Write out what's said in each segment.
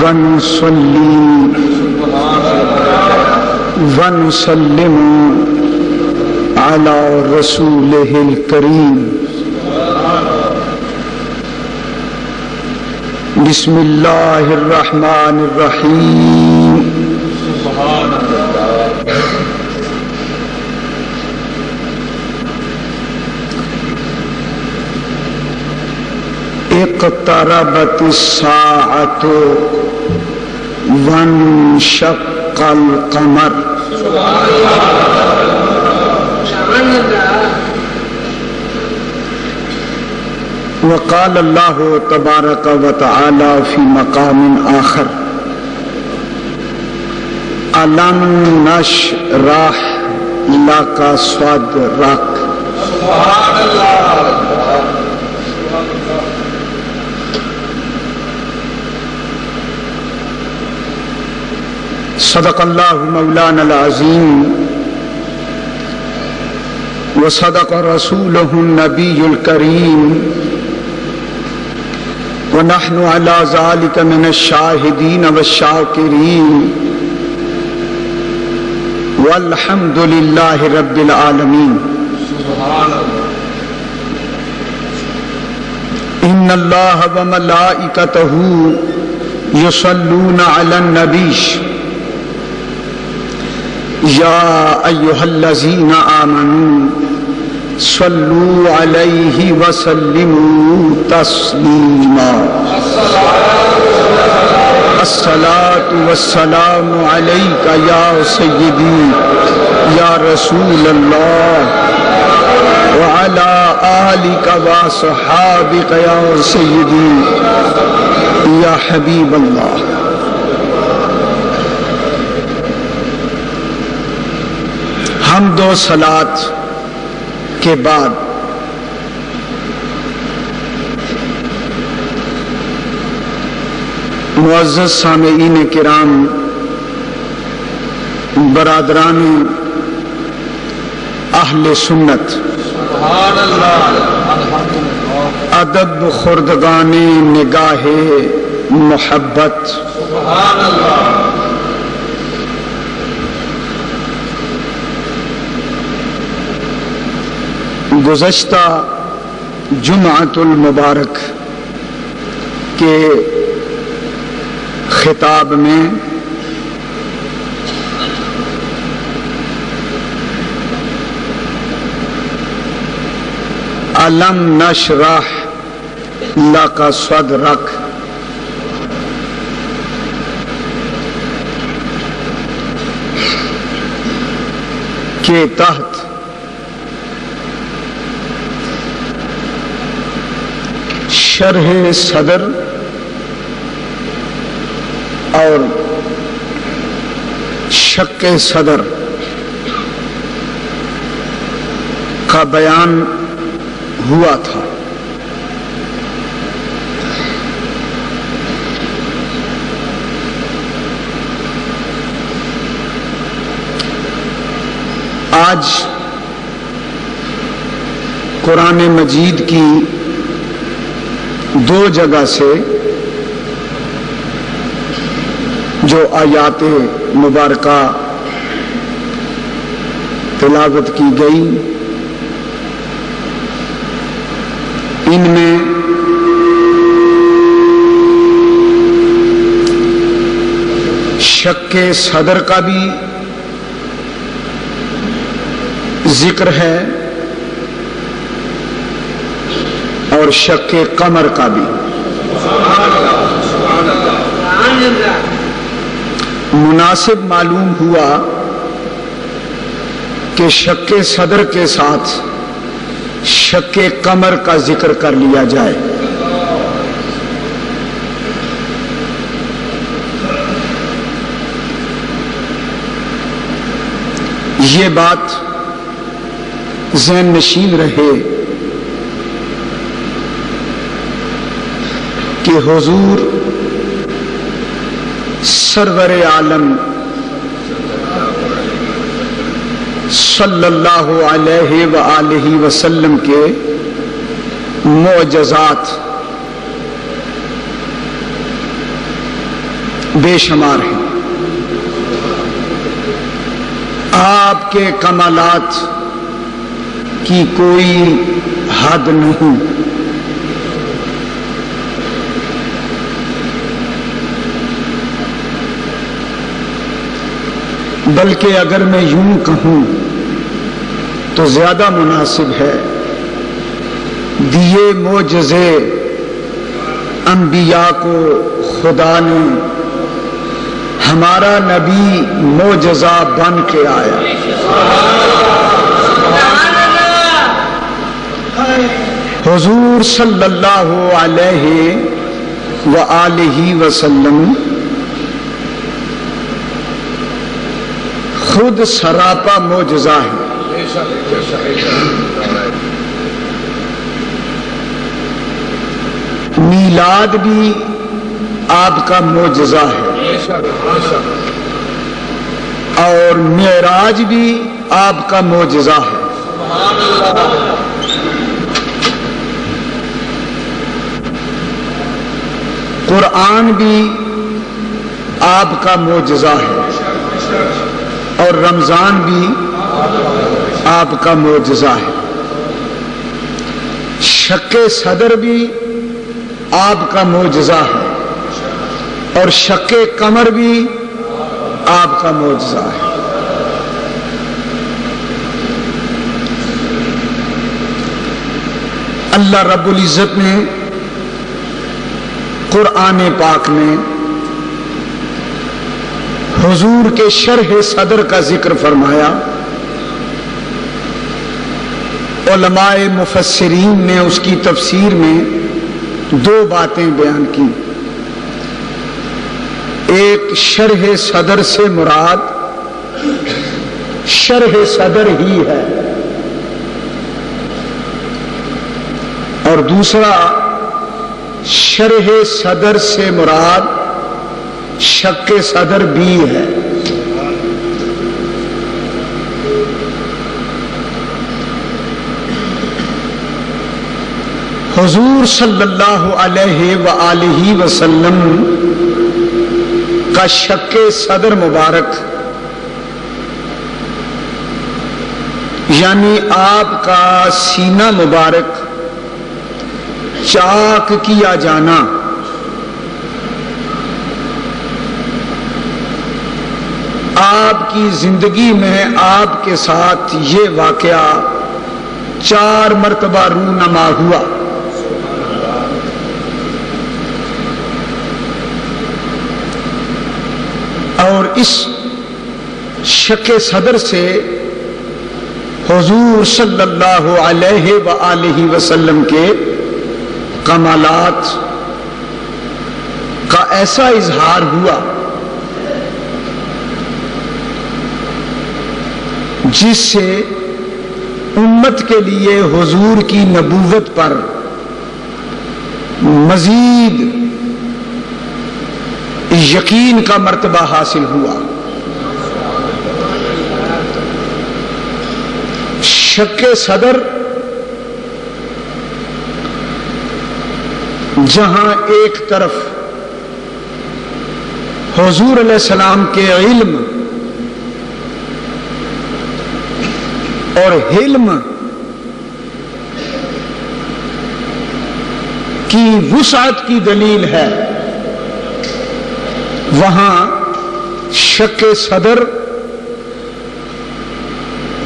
ونصلي ونسلم على رسوله الكريم بسم الله الرحمن الرحيم اقتربت الساعة وانشق القمر وقال الله تبارك وتعالى في مقام آخر ألم نشرح لك صدرك سبحان الله صدق الله مولانا العظيم وصدق رسوله النبي الكريم ونحن على ذلك من الشاهدين والشاكرين والحمد لله رب العالمين إن الله وملائكته يصلون على النبي يا أيها الذين آمنوا صلوا عليه وسلموا تسليما الصلاة والسلام عليك يا سيدي يا رسول الله وعلى آلك وصحابك يا سيدي يا حبيب الله حمد و صلات کے بعد معزز سامعین کرام، برادران اہل سنت، ادب خردگان نگاہ محبت، گزشتہ جمعۃ المبارک کے خطاب میں الم نشرح لک صدرک کے تحت شرح صدر اور شق صدر کا بیان ہوا تھا۔ آج قرآن مجید کی دو جگہ سے جو آیات مبارکہ تلاوت کی گئی، ان میں شق صدر کا بھی ذکر ہے اور شق قمر کا بھی۔ مناسب معلوم ہوا کہ شق صدر کے ساتھ شق قمر کا ذکر کر لیا جائے۔ یہ بات ذہن نشین رہے کہ حضور سرور عالم صلی اللہ علیہ وآلہ وسلم کے معجزات بے شمار ہیں. آپ کے کمالات کی کوئی حد نہیں. بلکہ اگر میں یوں کہوں تو زیادہ مناسب ہے، دیے معجزے انبیاء کو خدا نے، ہمارا نبی معجزہ بن کے آیا. حضور صلی اللہ علیہ وآلہ وسلم خود سراپا معجزہ ہے. میلاد بھی آپ کا معجزہ ہے اور معراج بھی آپ کا معجزہ ہے. قرآن بھی آپ کا معجزہ ہے اور رمضان بھی آپ کا معجزہ ہے. شق صدر بھی آپ کا معجزہ ہے اور شق قمر بھی آپ کا معجزہ ہے. اللہ رب العزت نے قرآن پاک میں حضور کے شرح صدر کا ذکر فرمایا. علماء مفسرین نے اس کی تفسیر میں دو باتیں بیان کی. ایک، شرح صدر سے مراد شرح صدر ہی ہے، اور دوسرا، شرح صدر سے مراد شق صدر بھی ہے. حضور صلی اللہ علیہ وآلہ وسلم کا شق صدر مبارک یعنی آپ کا سینہ مبارک چاک کیا جانا آپ کی زندگی میں آپ کے ساتھ یہ واقعہ 4 مرتبہ رونما ہوا. اور اس شق صدر سے حضور صلی اللہ علیہ وآلہ وسلم کے کمالات کا ایسا اظہار ہوا جس سے امت کے لیے حضور کی نبوت پر مزید یقین کا مرتبہ حاصل ہوا. شق صدر جہاں ایک طرف حضور علیہ السلام کے علم اور حلم کی وسعت کی دلیل ہے، وہاں شق صدر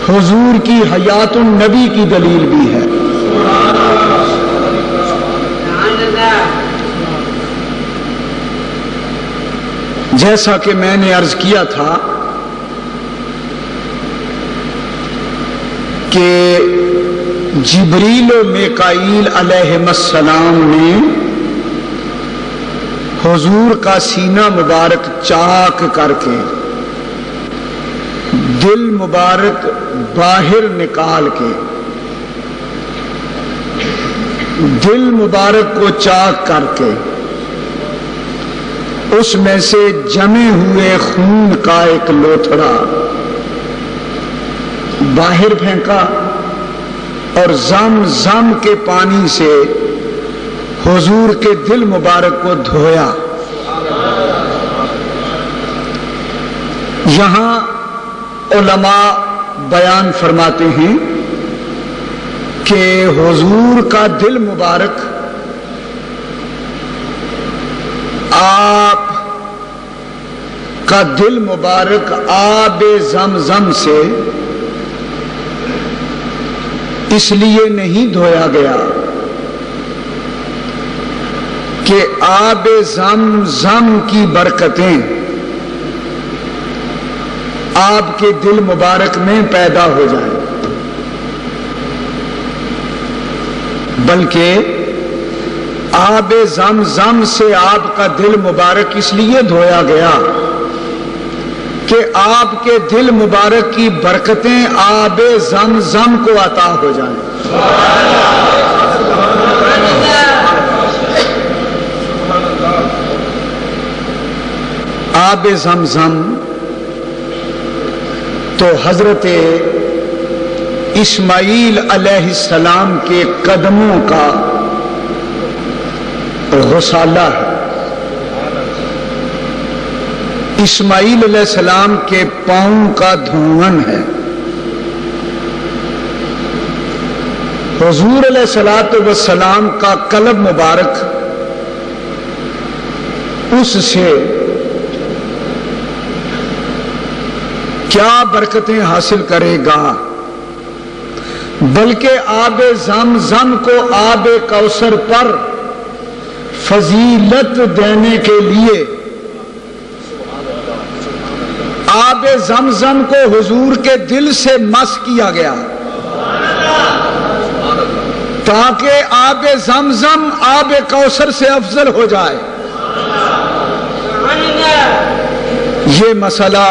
حضور کی حیات النبی کی دلیل بھی ہے. جیسا کہ میں نے عرض کیا تھا کہ جبریل و میکائیل علیہ السلام نے حضور کا سینہ مبارک چاک کر کے دل مبارک باہر نکال کے دل مبارک کو چاک کر کے اس میں سے جمے ہوئے خون کا ایک لوتھڑا باہر پھینکا اور زم کے پانی سے حضور کے دل مبارک کو دھویا. یہاں علماء بیان فرماتے ہیں کہ حضور کا دل مبارک آپ کا دل مبارک آب زمزم سے اس لیے نہیں دھویا گیا کہ آب زمزم کی برکتیں آپ کے دل مبارک میں پیدا ہو جائیں، بلکہ آب زمزم سے آپ کا دل مبارک اس لیے دھویا گیا کہ آپ کے دل مبارک کی برکتیں آب زمزم کو عطا ہو جائیں۔ آب زمزم تو حضرت اسماعیل علیہ السلام کے قدموں کا غسالہ ہے، اسماعیل علیہ السلام کے پاؤں کا دھون ہے، حضور علیہ الصلوۃ والسلام کا قلب مبارک اس سے کیا برکتیں حاصل کرے گا، بلکہ آب زمزم کو آب کوثر پر فضیلت دینے کے لیے آب زمزم کو حضور کے دل سے مس کیا گیا تاکہ آب زمزم آب کوثر سے افضل ہو جائے۔ یہ مسئلہ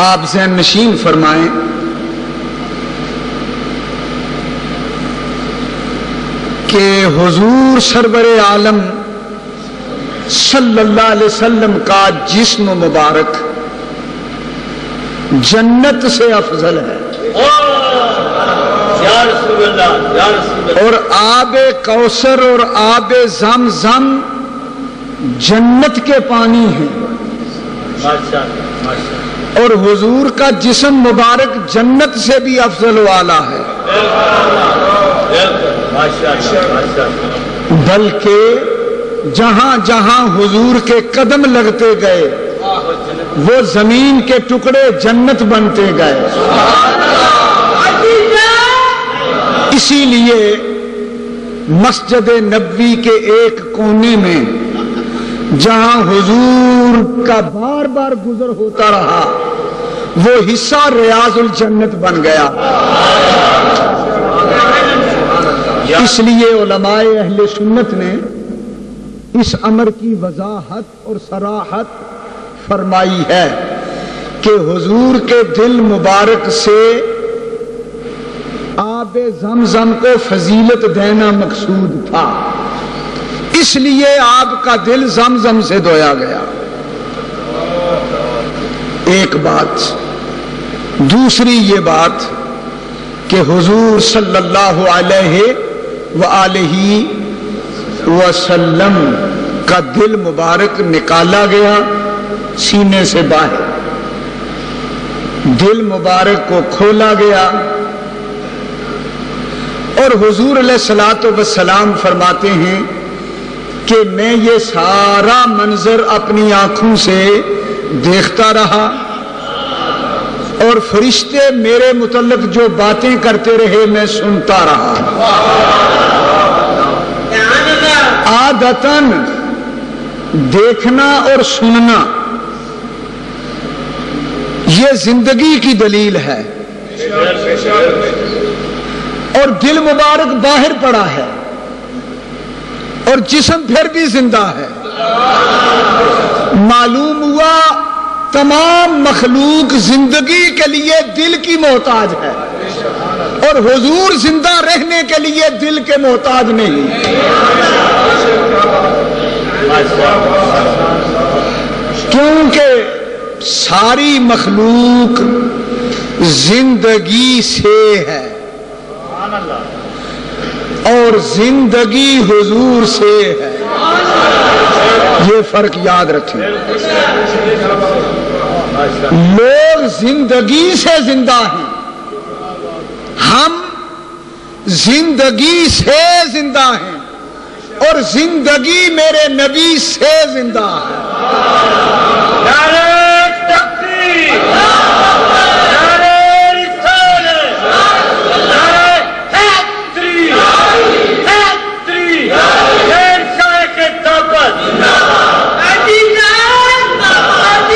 آپ ذہن نشین فرمائیں کہ حضور سرور عالم صلی اللہ علیہ وسلم کا جسم مبارک جنت سے افضل ہے، اور آب کوثر اور آب زمزم جنت کے پانی ہیں، اور حضور کا جسم مبارک جنت سے بھی افضل والا ہے، بلکہ جہاں جہاں حضور کے قدم لگتے گئے وہ زمین کے ٹکڑے جنت بنتے گئے۔ اسی لیے مسجد نبوی کے ایک کونے میں جہاں حضور کا بار بار گزر ہوتا رہا وہ حصہ ریاض الجنت بن گیا۔ اس لیے علماء اہل سنت نے اس امر کی وضاحت اور صراحت فرمائی ہے کہ حضور کے دل مبارک سے آب زمزم کو فضیلت دینا مقصود تھا، اس لیے آپ کا دل زمزم سے دھویا گیا۔ ایک بات، دوسری یہ بات کہ حضور صلی اللہ علیہ وآلہ وسلم کا دل مبارک نکالا گیا سینے سے باہر، دل مبارک کو کھولا گیا، اور حضور علیہ الصلوۃ والسلام فرماتے ہیں کہ میں یہ سارا منظر اپنی آنکھوں سے دیکھتا رہا، اور فرشتے میرے متعلق جو باتیں کرتے رہے میں سنتا رہا۔ عادتاً دیکھنا اور سننا یہ زندگی کی دلیل ہے، اور دل مبارک باہر پڑا ہے اور جسم پھر بھی زندہ ہے۔ معلوم ہوا تمام مخلوق زندگی کے لیے دل کی محتاج ہے، اور حضور زندہ رہنے کے لیے دل کے محتاج نہیں۔ کیونکہ ساری مخلوق زندگی سے ہے اور زندگی حضور سے ہے، یہ فرق یاد رکھیں۔ لوگ زندگی سے زندہ ہیں، ہم زندگی سے زندہ ہیں، اور زندگی میرے نبی سے زندہ ہے۔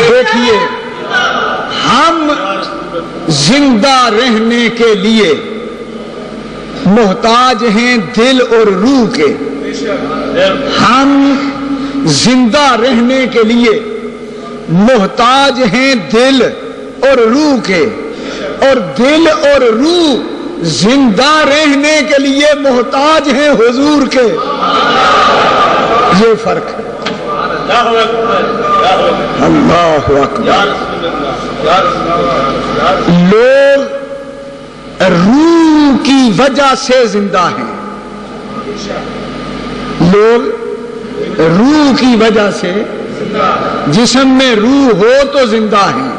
دیکھیے، ہم زندہ رہنے کے لیے محتاج ہیں دل اور روح کے۔ ہم زندہ رہنے کے لیے محتاج ہیں دل اور روح کے، اور دل اور روح زندہ رہنے کے لیے محتاج ہیں حضور کے۔ یہ فرق ہے۔ اللہ اکبر۔ لوگ روح کی وجہ سے زندہ ہیں، لوگ روح کی وجہ سے، جسم میں روح ہو تو زندہ ہیں،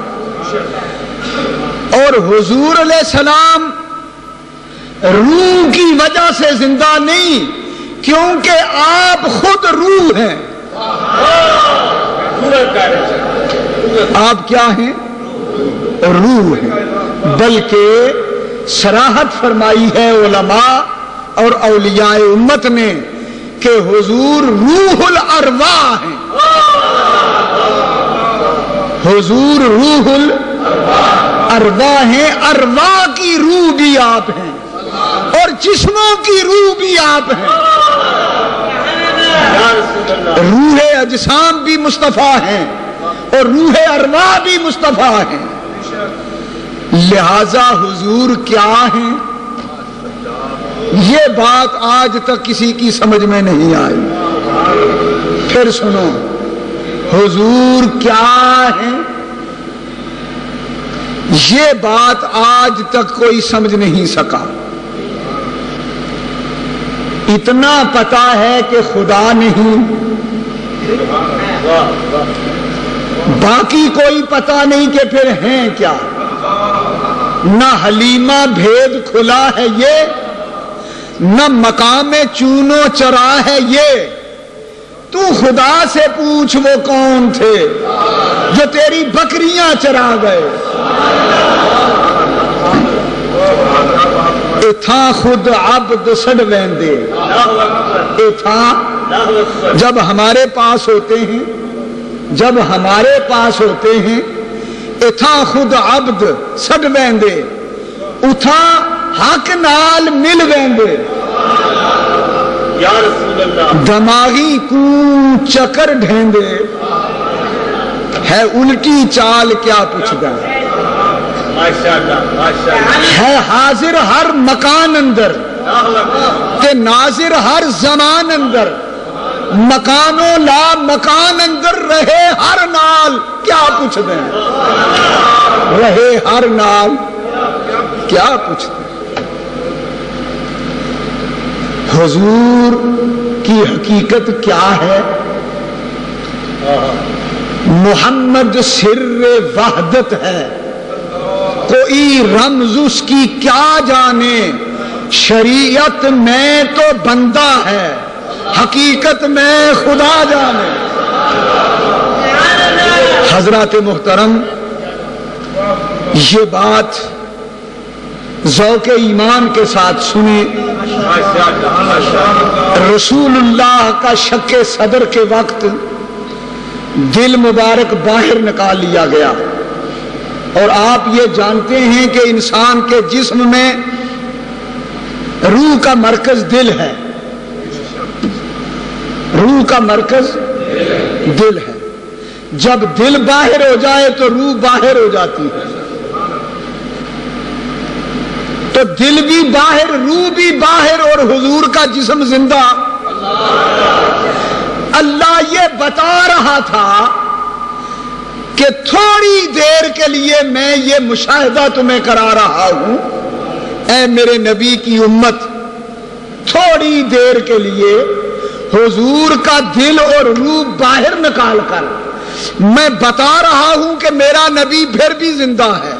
اور حضور علیہ السلام روح کی وجہ سے زندہ نہیں، کیونکہ آپ خود روح ہیں۔ آپ کیا ہیں؟ روح ہیں۔ بلکہ صراحت فرمائی ہے علماء اور اولیاء امت نے کہ حضور روح الارواح ہیں۔ حضور روح الارواح ہیں، ارواح کی روح بھی آپ ہیں، اور جسموں کی روح بھی آپ ہیں۔ روح اجسام بھی مصطفیٰ ہیں، اور روح ارواح بھی مصطفیٰ ہیں۔ لہذا حضور کیا ہیں، یہ بات آج تک کسی کی سمجھ میں نہیں آئی۔ پھر سنو، حضور کیا ہیں، یہ بات آج تک کوئی سمجھ نہیں سکا۔ اتنا پتا ہے کہ خدا نہیں، باقی کوئی پتا نہیں کہ پھر ہیں کیا۔ نہ حلیمہ بھید کھلا ہے یہ، نہ مقام چونو چرا ہے یہ۔ تو خدا سے پوچھ وہ کون تھے جو تیری بکریاں چرا گئے۔ اتھا خود عبد سڑ ویندے، اتھا جب ہمارے پاس ہوتے ہیں، جب ہمارے پاس ہوتے ہیں، اتھا خود عبد سڑ ویندے، اتھا حق نال مل ویندے۔ دماغی کو چکر ڈھیندے، ہے الٹی چال کیا پوچھ گئے۔ ہے حاضر ہر مکان اندر، تے ناظر ہر زمان اندر، مکانوں لا مکان اندر رہے ہر نال کیا پوچھ دیں۔ رہے ہر نال کیا پوچھ دیں۔ حضور کی حقیقت کیا ہے؟ محمد سر وحدت ہے، کوئی رمز اس کی کیا جانے۔ شریعت میں تو بندہ ہے، حقیقت میں خدا جانے۔ حضرات محترم، یہ بات ذوق ایمان کے ساتھ سنی۔ رسول اللہ کا شک صدر کے وقت دل مبارک باہر نکال لیا گیا، اور آپ یہ جانتے ہیں کہ انسان کے جسم میں روح کا مرکز دل ہے، روح کا مرکز دل ہے۔ جب دل باہر ہو جائے تو روح باہر ہو جاتی ہے، تو دل بھی باہر، روح بھی باہر، اور حضور کا جسم زندہ۔ اللہ یہ بتا رہا تھا کہ تھوڑی دیر کے لیے میں یہ مشاہدہ تمہیں کرا رہا ہوں، اے میرے نبی کی امت، تھوڑی دیر کے لیے حضور کا دل اور روح باہر نکال کر میں بتا رہا ہوں کہ میرا نبی پھر بھی زندہ ہے،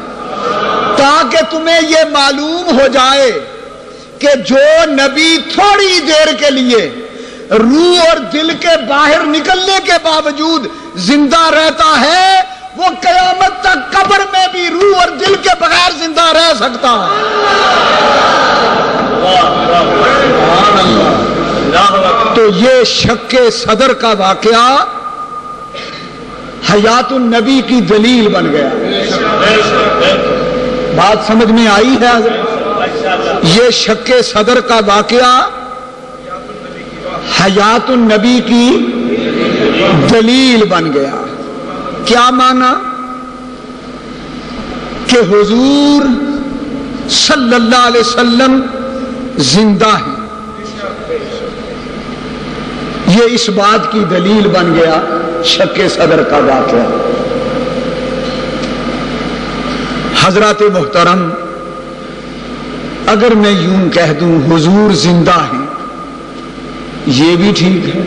تاکہ تمہیں یہ معلوم ہو جائے کہ جو نبی تھوڑی دیر کے لیے روح اور دل کے باہر نکلنے کے باوجود زندہ رہتا ہے، وہ قیامت تک قبر میں بھی روح اور دل کے بغیر زندہ رہ سکتا ہے۔ تو یہ شک صدر کا واقعہ حیات النبی کی دلیل بن گیا۔ بات سمجھ میں آئی ہے حضرت؟ یہ شک صدر کا واقعہ حیات النبی کی دلیل بن گیا۔ کیا مانا؟ کہ حضور صلی اللہ علیہ وسلم زندہ ہیں، یہ اس بات کی دلیل بن گیا شک صدر کا واقعہ۔ حضرات محترم، اگر میں یوں کہہ دوں حضور زندہ ہیں، یہ بھی ٹھیک ہے،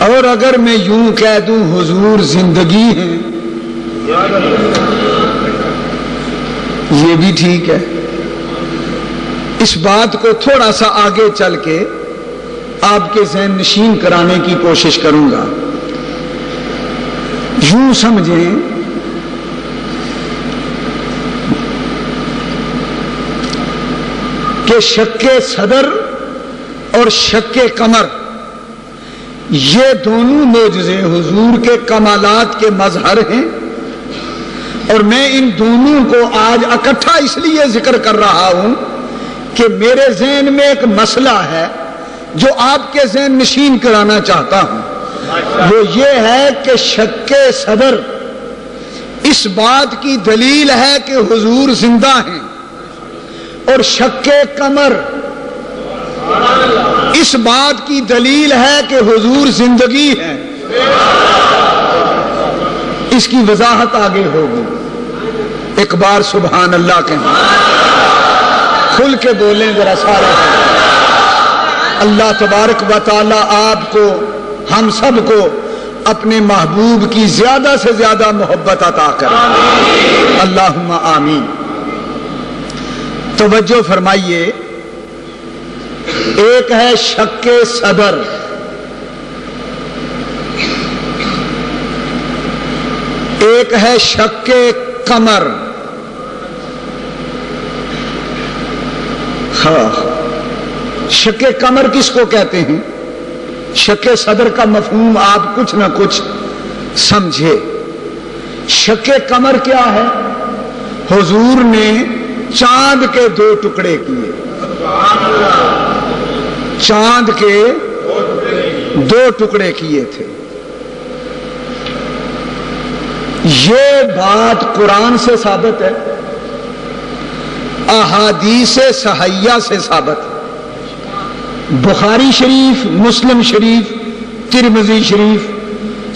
اور اگر میں یوں کہہ دوں حضور زندگی ہیں، یہ بھی ٹھیک ہے۔ اس بات کو تھوڑا سا آگے چل کے آپ کے ذہن نشین کرانے کی کوشش کروں گا۔ یوں سمجھیں کہ شک صدر اور شک قمر یہ دونوں معجزے حضور کے کمالات کے مظہر ہیں، اور میں ان دونوں کو آج اکٹھا اس لیے ذکر کر رہا ہوں کہ میرے ذہن میں ایک مسئلہ ہے جو آپ کے ذہن نشین کرانا چاہتا ہوں۔ وہ یہ ہے کہ شک صدر اس بات کی دلیل ہے کہ حضور زندہ ہیں، اور شک قمر اس بات کی دلیل ہے کہ حضور زندگی ہے۔ اس کی وضاحت آگے ہوگی۔ ایک بار سبحان اللہ کہیں، کھل کے بولیں ذرا سارے۔ اللہ تبارک و تعالی آپ کو، ہم سب کو اپنے محبوب کی زیادہ سے زیادہ محبت عطا کرے، اللہم آمین۔ توجہ فرمائیے، ایک ہے شک صدر، ایک ہے شک قمر۔ شک قمر کس کو کہتے ہیں؟ شک صدر کا مفہوم آپ کچھ نہ کچھ سمجھے۔ شک قمر کیا ہے؟ حضور نے چاند کے 2 ٹکڑے کیے، چاند کے 2 ٹکڑے کیے تھے۔ یہ بات قرآن سے ثابت ہے، احادیث صحیحہ سے ثابت ہے۔ بخاری شریف، مسلم شریف، ترمذی شریف،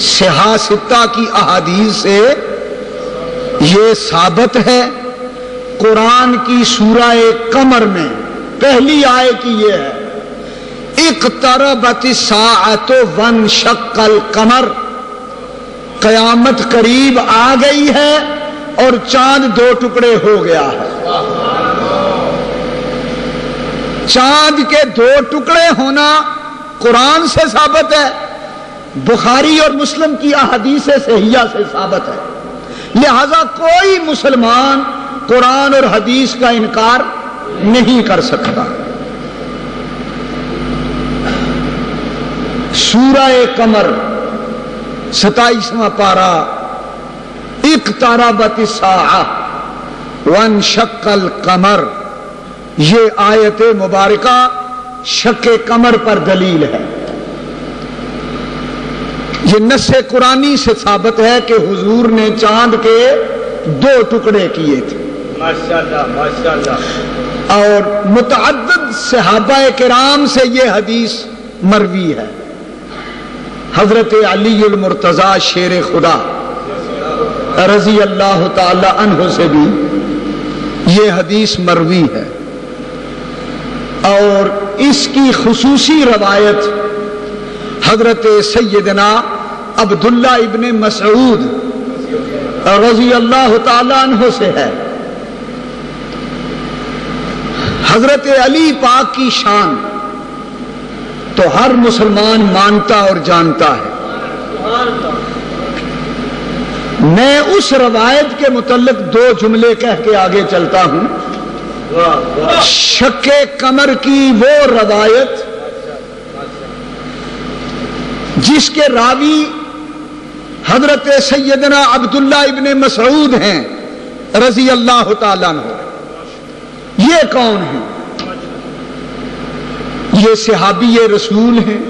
صحاح ستہ کی احادیث سے یہ ثابت ہے۔ قرآن کی سورہ قمر میں پہلی آیت یہ ہے، اقتربت الساعۃ وانشق القمر، قیامت قریب آ گئی ہے اور چاند 2 ٹکڑے ہو گیا ہے۔ چاند کے 2 ٹکڑے ہونا قرآن سے ثابت ہے، بخاری اور مسلم کی احادیث صحیحہ سے ثابت ہے۔ لہذا کوئی مسلمان قرآن اور حدیث کا انکار نہیں کر سکتا۔ سورہ قمر 27واں پارہ، اقتربت الساعہ وانشق القمر، یہ آیت مبارکہ شک قمر پر دلیل ہے۔ یہ نص قرآنی سے ثابت ہے کہ حضور نے چاند کے 2 ٹکڑے کیے تھے، ماشاءاللہ ماشاءاللہ۔ اور متعدد صحابہ کرام سے یہ حدیث مروی ہے۔ حضرت علی المرتضی شیر خدا رضی اللہ تعالی عنہ سے بھی یہ حدیث مروی ہے، اور اس کی خصوصی روایت حضرت سیدنا عبداللہ ابن مسعود رضی اللہ تعالیٰ عنہ سے ہے۔ حضرت علی پاک کی شان تو ہر مسلمان مانتا اور جانتا ہے۔ میں اس روایت کے متعلق 2 جملے کہہ کے آگے چلتا ہوں۔ شق قمر کی وہ روایت جس کے راوی حضرت سیدنا عبداللہ ابن مسعود ہیں رضی اللہ تعالیٰ عنہ، یہ کون ہیں؟ یہ صحابی رسول ہیں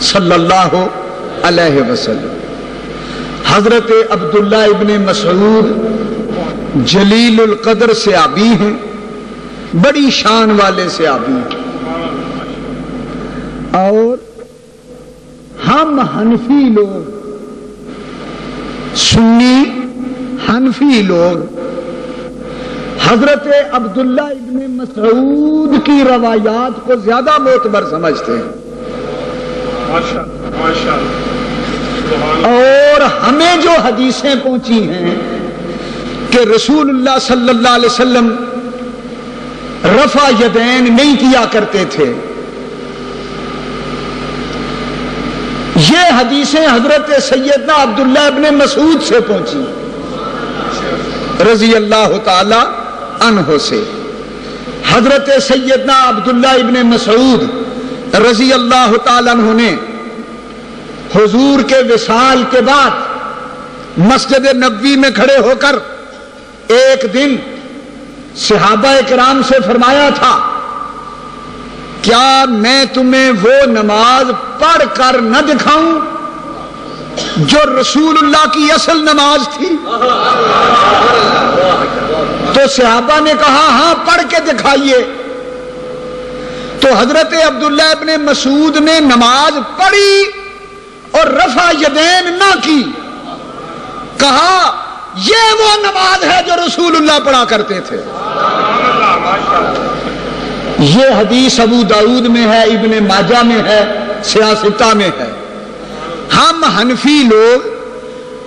صلی اللہ علیہ وسلم۔ حضرت عبداللہ ابن مسعود جلیل القدر صحابی ہیں، بڑی شان والے صحابی ہیں، اور ہم حنفی لوگ، سنی حنفی لوگ حضرت عبداللہ ابن مسعود کی روایات کو زیادہ معتبر سمجھتے ہیں، اور ہمیں جو حدیثیں پہنچی ہیں کہ رسول اللہ صلی اللہ علیہ وسلم رفع یدین نہیں کیا کرتے تھے، یہ حدیثیں حضرت سیدنا عبداللہ ابن مسعود سے پہنچی رضی اللہ تعالی عنہ سے۔ حضرت سیدنا عبداللہ ابن مسعود رضی اللہ تعالی عنہ نے حضور کے وصال کے بعد مسجد نبوی میں کھڑے ہو کر ایک دن صحابہ کرام سے فرمایا تھا، کیا میں تمہیں وہ نماز پڑھ کر نہ دکھاؤں جو رسول اللہ کی اصل نماز تھی؟ تو صحابہ نے کہا ہاں پڑھ کے دکھائیے۔ تو حضرت عبداللہ ابن مسعود نے نماز پڑھی اور رفع یدین نہ کی، کہا یہ وہ نماز ہے جو رسول اللہ پڑھا کرتے تھے۔ یہ حدیث ابو داؤد میں ہے، ابن ماجہ میں ہے، سیاستہ میں ہے۔ ہم حنفی لوگ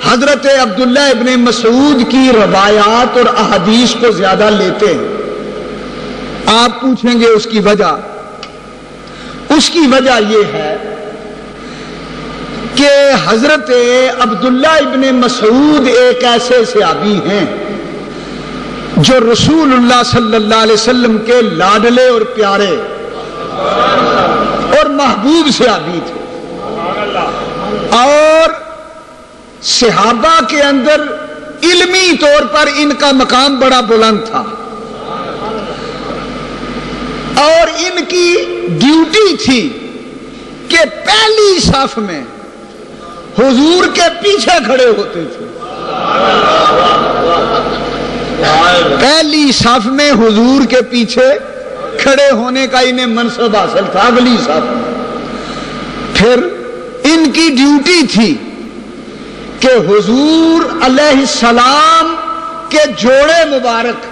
حضرت عبداللہ ابن مسعود کی روایات اور احادیث کو زیادہ لیتے ہیں۔ آپ پوچھیں گے اس کی وجہ؟ اس کی وجہ یہ ہے کہ حضرت عبداللہ ابن مسعود ایک ایسے صحابی ہیں جو رسول اللہ صلی اللہ علیہ وسلم کے لاڈلے اور پیارے اور محبوب صحابی تھے، اور صحابہ کے اندر علمی طور پر ان کا مقام بڑا بلند تھا، اور ان کی ڈیوٹی تھی کہ پہلی صف میں حضور کے پیچھے کھڑے ہوتے تھے۔ پہلی صف میں حضور کے پیچھے کھڑے ہونے کا انہیں منصب حاصل تھا، اگلی صف میں۔ پھر ان کی ڈیوٹی تھی کہ حضور علیہ السلام کے جوڑے مبارک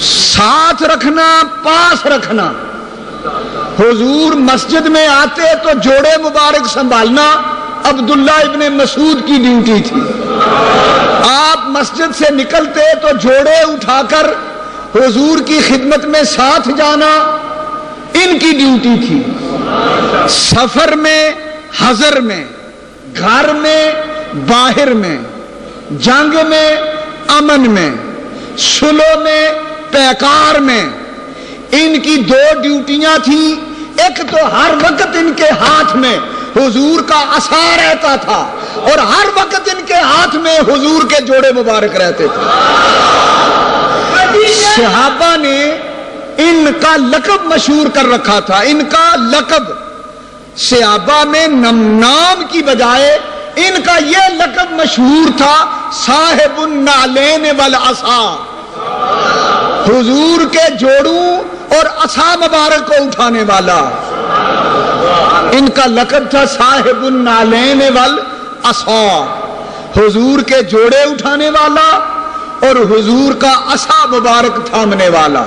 ساتھ رکھنا، پاس رکھنا۔ حضور مسجد میں آتے تو جوڑے مبارک سنبھالنا عبداللہ ابن مسعود کی ڈیوٹی تھی۔ آپ مسجد سے نکلتے تو جوڑے اٹھا کر حضور کی خدمت میں ساتھ جانا ان کی ڈیوٹی تھی۔ سفر میں، حضر میں، گھر میں، باہر میں، جنگ میں، امن میں، صلح میں، پیکار میں، ان کی 2 ڈیوٹیاں تھیں۔ ایک تو ہر وقت ان کے ہاتھ میں حضور کا عصا رہتا تھا، اور ہر وقت ان کے ہاتھ میں حضور کے جوڑے مبارک رہتے تھے۔ صحابہ نے ان کا لقب مشہور کر رکھا تھا۔ ان کا لقب صحابہ میں نام کی بجائے ان کا یہ لقب مشہور تھا، صاحب النعلین والعصا، حضور کے جوڑوں اور عصا مبارک کو اٹھانے والا۔ ان کا لقب تھا صاحب النعلین والعصا، حضور کے جوڑے اٹھانے والا اور حضور کا عصا مبارک تھامنے والا۔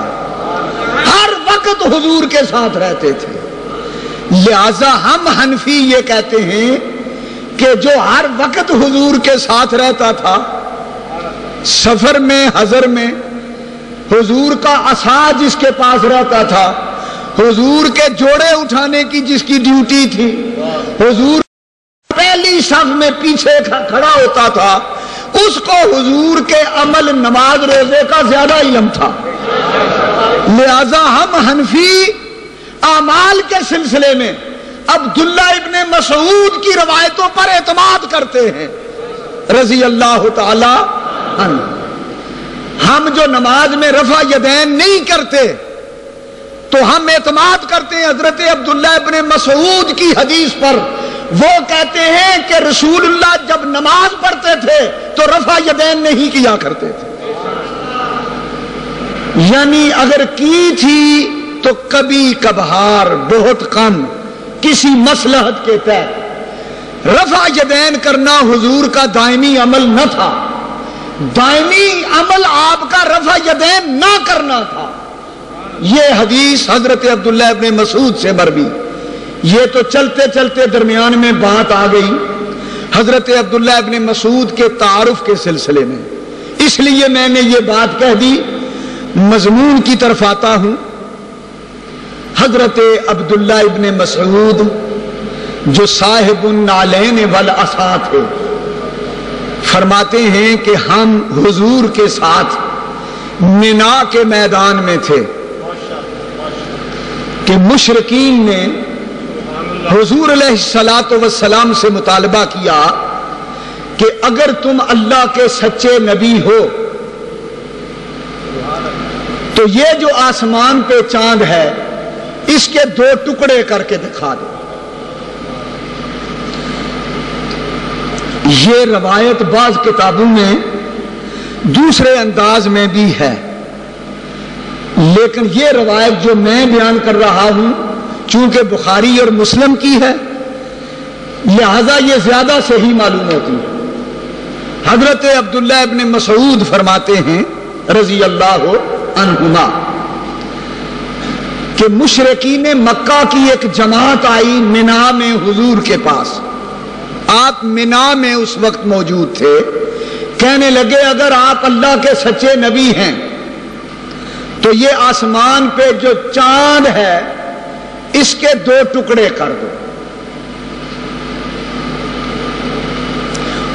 ہر وقت حضور کے ساتھ رہتے تھے۔ لہذا ہم حنفی یہ کہتے ہیں کہ جو ہر وقت حضور کے ساتھ رہتا تھا، سفر میں حضر میں، حضور کا عصا جس کے پاس رہتا تھا، حضور کے جوڑے اٹھانے کی جس کی ڈیوٹی تھی، حضور پہلی صف میں پیچھے کھڑا ہوتا تھا، اس کو حضور کے عمل نماز روزے کا زیادہ علم تھا۔ لہذا ہم حنفی اعمال کے سلسلے میں عبداللہ ابن مسعود کی روایتوں پر اعتماد کرتے ہیں رضی اللہ تعالی عنہ۔ ہم جو نماز میں رفع یدین نہیں کرتے تو ہم اعتماد کرتے ہیں حضرت عبداللہ ابن مسعود کی حدیث پر۔ وہ کہتے ہیں کہ رسول اللہ جب نماز پڑھتے تھے تو رفع یدین نہیں کیا کرتے تھے، یعنی اگر کی تھی تو کبھی کبھار، بہت کم، کسی مصلحت کے تحت۔ رفع یدین کرنا حضور کا دائمی عمل نہ تھا، دائمی عمل آپ کا رفع یدین نہ کرنا تھا۔ یہ حدیث حضرت عبداللہ ابن مسعود سے مروی۔ یہ تو چلتے چلتے درمیان میں بات آ گئی حضرت عبداللہ ابن مسعود کے تعارف کے سلسلے میں، اس لیے میں نے یہ بات کہہ دی۔ مضمون کی طرف آتا ہوں۔ حضرت عبداللہ ابن مسعود جو صاحب النعلین والعصا تھے، فرماتے ہیں کہ ہم حضور کے ساتھ منا کے میدان میں تھے کہ مشرکین نے حضور علیہ الصلوۃ والسلام سے مطالبہ کیا کہ اگر تم اللہ کے سچے نبی ہو تو یہ جو آسمان پہ چاند ہے اس کے 2 ٹکڑے کر کے دکھا دو۔ یہ روایت بعض کتابوں میں دوسرے انداز میں بھی ہے، لیکن یہ روایت جو میں بیان کر رہا ہوں چونکہ بخاری اور مسلم کی ہے لہذا یہ زیادہ صحیح معلوم ہوتی ہے۔ حضرت عبداللہ ابن مسعود فرماتے ہیں رضی اللہ عنہما کہ مشرکین مکہ کی ایک جماعت آئی منا میں حضور کے پاس، آپ منا میں اس وقت موجود تھے، کہنے لگے اگر آپ اللہ کے سچے نبی ہیں تو یہ آسمان پہ جو چاند ہے اس کے 2 ٹکڑے کر دو۔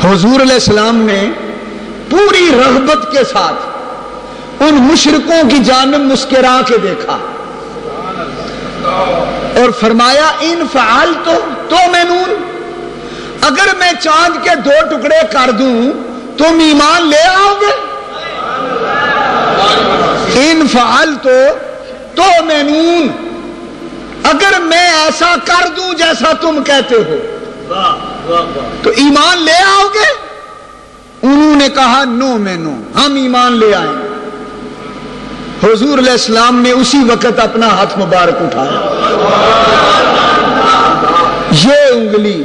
حضور علیہ السلام نے پوری رغبت کے ساتھ ان مشرکوں کی جانب مسکرا کے دیکھا اور فرمایا ان فعلتم تؤمنون، اگر میں چاند کے 2 ٹکڑے کر دوں تم ایمان لے آؤ گے؟ ان فعلتم تؤمنون، اگر میں ایسا کر دوں جیسا تم کہتے ہو تو ایمان لے آؤ گے؟ انہوں نے کہا نو میں نو، ہم ایمان لے آئیں۔ حضور علیہ السلام نے اسی وقت اپنا ہاتھ مبارک اٹھایا، یہ انگلی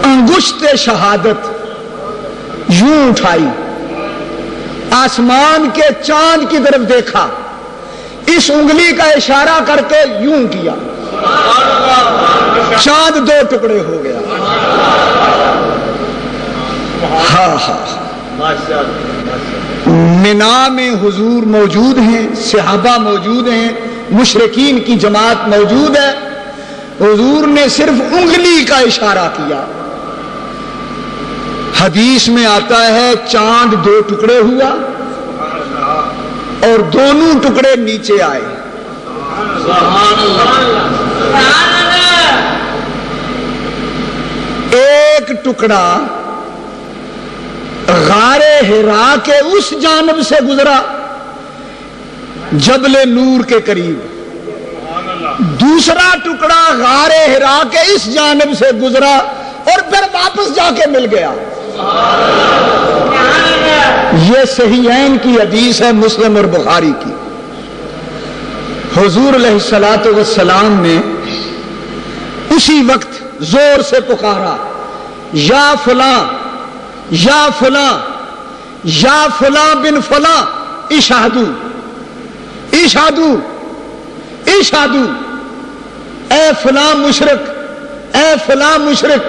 انگشت شہادت یوں اٹھائی، آسمان کے چاند کی طرف دیکھا، اس انگلی کا اشارہ کر کے یوں کیا، چاند 2 ٹکڑے ہو گیا۔ ہاں ہاں منا میں حضور موجود ہیں، صحابہ موجود ہیں، مشرکین کی جماعت موجود ہے، حضور نے صرف انگلی کا اشارہ کیا۔ حدیث میں آتا ہے چاند 2 ٹکڑے ہوا اور دونوں ٹکڑے نیچے آئے۔ ایک ٹکڑا غار حرا کے اس جانب سے گزرا جبل نور کے قریب، دوسرا ٹکڑا غار حرا کے اس جانب سے گزرا اور پھر واپس جا کے مل گیا۔ یہ صحیحین کی حدیث ہے، مسلم اور بخاری کی۔ حضور علیہ الصلوۃ والسلام نے اسی وقت زور سے پکارا یا فلاں یا فلاں یا فلاں بن فلاں اشہدو اشہدو اشہدو، اے فلاں مشرک، اے فلاں مشرک،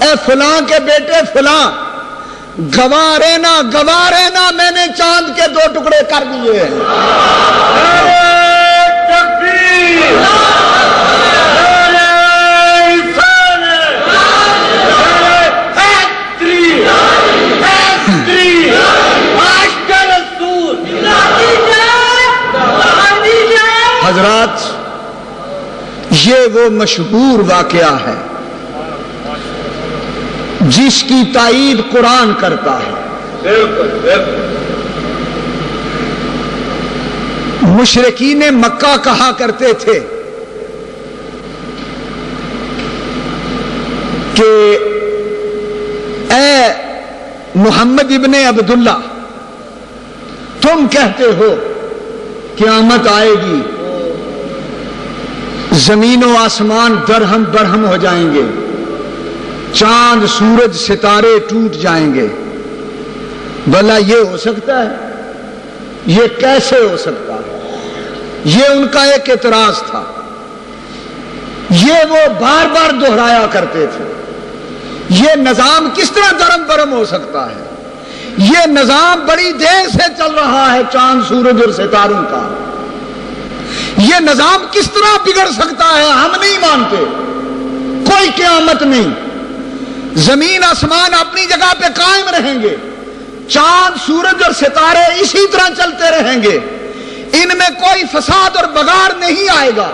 اے فلاں کے بیٹے فلاں، گواہ رہنا میں نے چاند کے 2 ٹکڑے کر دیے ہیں۔ حضرات، یہ وہ مشہور واقعہ ہے جس کی تائید قرآن کرتا ہے۔ مشرکین مکہ کہا کرتے تھے کہ اے محمد ابن عبداللہ، تم کہتے ہو قیامت آئے گی، زمین و آسمان درہم برہم ہو جائیں گے، چاند سورج ستارے ٹوٹ جائیں گے، بھلا یہ ہو سکتا ہے؟ یہ کیسے ہو سکتا ہے؟ یہ ان کا ایک اعتراض تھا، یہ وہ بار بار دہرایا کرتے تھے۔ یہ نظام کس طرح درہم برہم ہو سکتا ہے؟ یہ نظام بڑی دیر سے چل رہا ہے، چاند سورج اور ستاروں کا، یہ نظام کس طرح بگڑ سکتا ہے؟ ہم نہیں مانتے، کوئی قیامت نہیں، زمین آسمان اپنی جگہ پہ قائم رہیں گے، چاند سورج اور ستارے اسی طرح چلتے رہیں گے، ان میں کوئی فساد اور بگاڑ نہیں آئے گا،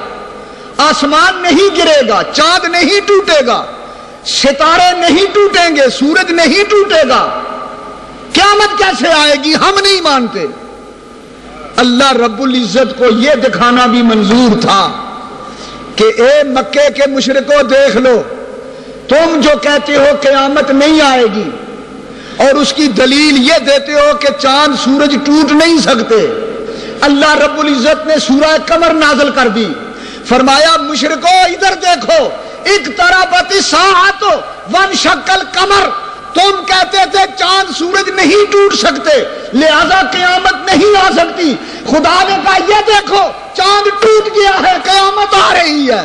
آسمان نہیں گرے گا، چاند نہیں ٹوٹے گا، ستارے نہیں ٹوٹیں گے، سورج نہیں ٹوٹے گا، قیامت کیسے آئے گی؟ ہم نہیں مانتے۔ اللہ رب العزت کو یہ دکھانا بھی منظور تھا کہ اے مکے کے مشرکو دیکھ لو، تم جو کہتے ہو قیامت نہیں آئے گی اور اس کی دلیل یہ دیتے ہو کہ چاند سورج ٹوٹ نہیں سکتے، اللہ رب العزت نے سورہ قمر نازل کر دی، فرمایا مشرکو ادھر دیکھو، اقتربت الساعۃ وانشق القمر، تم کہتے تھے چاند سورج نہیں ٹوٹ سکتے لہذا قیامت نہیں آ سکتی، خدا نے کہا یہ دیکھو چاند ٹوٹ گیا ہے، قیامت آ رہی ہے۔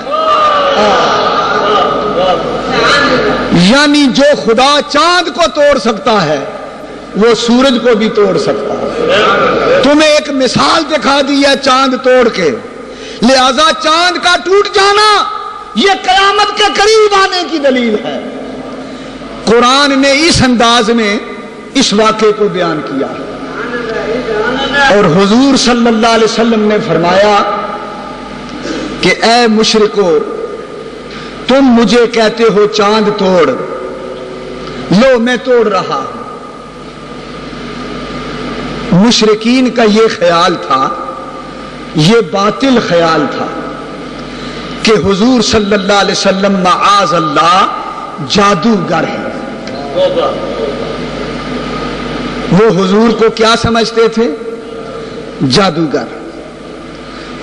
یعنی جو خدا چاند کو توڑ سکتا ہے وہ سورج کو بھی توڑ سکتا ہے۔ تمہیں ایک مثال دکھا دی ہے چاند توڑ کے، لہذا چاند کا ٹوٹ جانا یہ قیامت کے قریب آنے کی دلیل ہے۔ قرآن نے اس انداز میں اس واقعے کو بیان کیا اور حضور صلی اللہ علیہ وسلم نے فرمایا کہ اے مشرکو، تم مجھے کہتے ہو چاند توڑ، لو میں توڑ رہا ہوں۔ مشرکین کا یہ خیال تھا، یہ باطل خیال تھا کہ حضور صلی اللہ علیہ وسلم معاذ اللہ جادوگر ہیں۔ وہ حضور کو کیا سمجھتے تھے؟ جادوگر،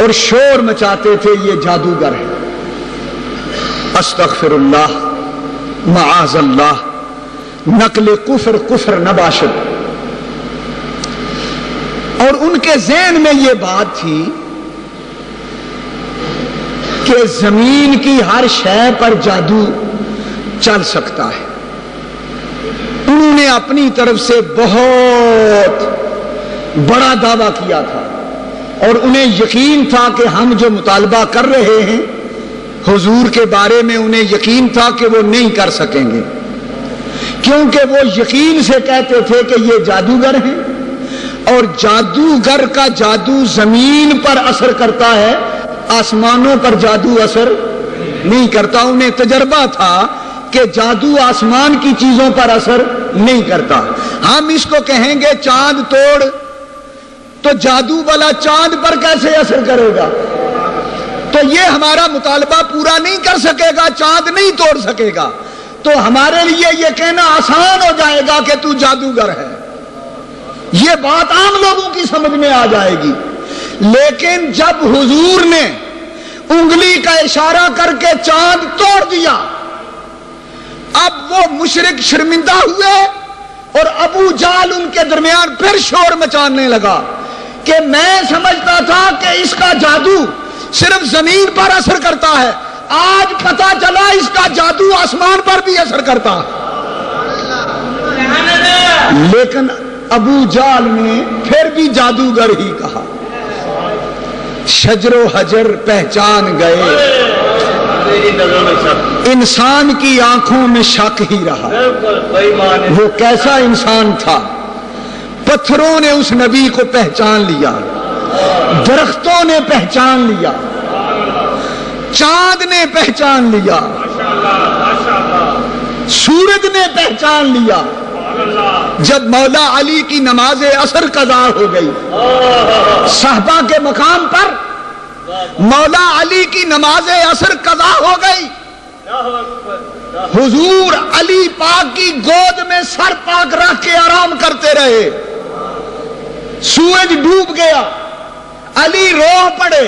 اور شور مچاتے تھے یہ جادوگر ہے۔ استغفر اللہ، معاذ اللہ، نقل کفر کفر نباشد۔ اور ان کے ذہن میں یہ بات تھی کہ زمین کی ہر شے پر جادو چل سکتا ہے۔ انہوں نے اپنی طرف سے بہت بڑا دعویٰ کیا تھا اور انہیں یقین تھا کہ ہم جو مطالبہ کر رہے ہیں حضور کے بارے میں، انہیں یقین تھا کہ وہ نہیں کر سکیں گے، کیونکہ وہ یقین سے کہتے تھے کہ یہ جادوگر ہیں، اور جادوگر کا جادو زمین پر اثر کرتا ہے، آسمانوں پر جادو اثر نہیں کرتا۔ انہیں تجربہ تھا کہ جادو آسمان کی چیزوں پر اثر نہیں کرتا۔ ہم اس کو کہیں گے چاند توڑ، تو جادو والا چاند پر کیسے اثر کرے گا؟ تو یہ ہمارا مطالبہ پورا نہیں کر سکے گا، چاند نہیں توڑ سکے گا، تو ہمارے لیے یہ کہنا آسان ہو جائے گا کہ تو جادوگر ہے، یہ بات عام لوگوں کی سمجھ میں آ جائے گی۔ لیکن جب حضور نے انگلی کا اشارہ کر کے چاند توڑ دیا، اب وہ مشرک شرمندہ ہوئے اور ابو جہل ان کے درمیان پھر شور مچانے لگا کہ میں سمجھتا تھا کہ اس کا جادو صرف زمین پر اثر کرتا ہے، آج پتا چلا اس کا جادو آسمان پر بھی اثر کرتا، لیکن ابو جہل نے پھر بھی جادوگر ہی کہا۔ شجر و حجر پہچان گئے، انسان کی آنکھوں میں شک ہی رہا۔ وہ کیسا انسان تھا؟ پتھروں نے اس نبی کو پہچان لیا، درختوں نے پہچان لیا، چاند نے پہچان لیا، سورج نے پہچان لیا۔ جب مولا علی کی نماز عصر قضا ہو گئی، صحابہ کے مقام پر مولا علی کی نماز عصر قضا ہو گئی، حضور علی پاک کی گود میں سر پاک رکھ کے آرام کرتے رہے۔ سورج ڈوب گیا، علی رو پڑے،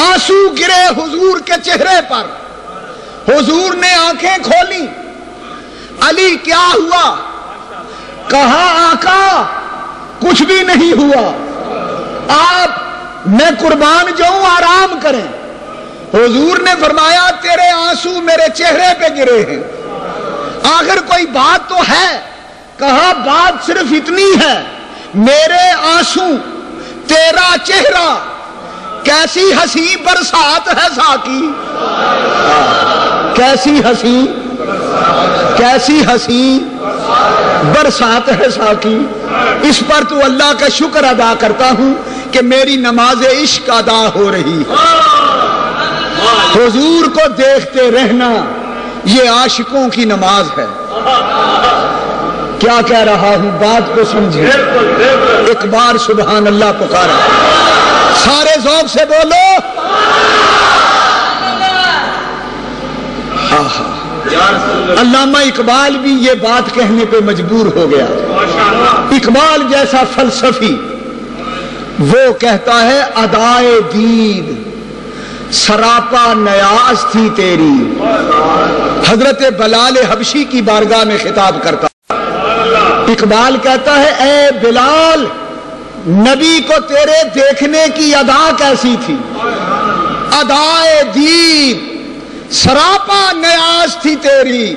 آنسو گرے حضور کے چہرے پر۔ حضور نے آنکھیں کھولی، علی کیا ہوا؟ کہا آقا کچھ بھی نہیں ہوا، آپ میں قربان جاؤں، آرام کریں۔ حضور نے فرمایا تیرے آنسو میرے چہرے پہ گرے ہیں، آخر کوئی بات تو ہے؟ کہا بات صرف اتنی ہے، میرے آنسو تیرا چہرہ، کیسی ہنسی برسات ہے ساقی، کیسی ہنسی، کیسی ہنسی برسات ہے ساقی۔ اس پر تو اللہ کا شکر ادا کرتا ہوں کہ میری نماز عشق ادا ہو رہی ہے۔ حضور کو دیکھتے رہنا یہ عاشقوں کی نماز ہے۔ کیا کہہ رہا ہوں، بات کو سمجھے۔ ایک بار سبحان اللہ پکارا، سارے ذوق سے بولو۔ علامہ اقبال بھی یہ بات کہنے پہ مجبور ہو گیا۔ اقبال جیسا فلسفی وہ کہتا ہے ادائے دید سراپا نیاز تھی تیری۔ حضرت بلال حبشی کی بارگاہ میں خطاب کرتا، اقبال کہتا ہے اے بلال، نبی کو تیرے دیکھنے کی ادا کیسی تھی؟ ادائے دید سراپا نیاز تھی تیری،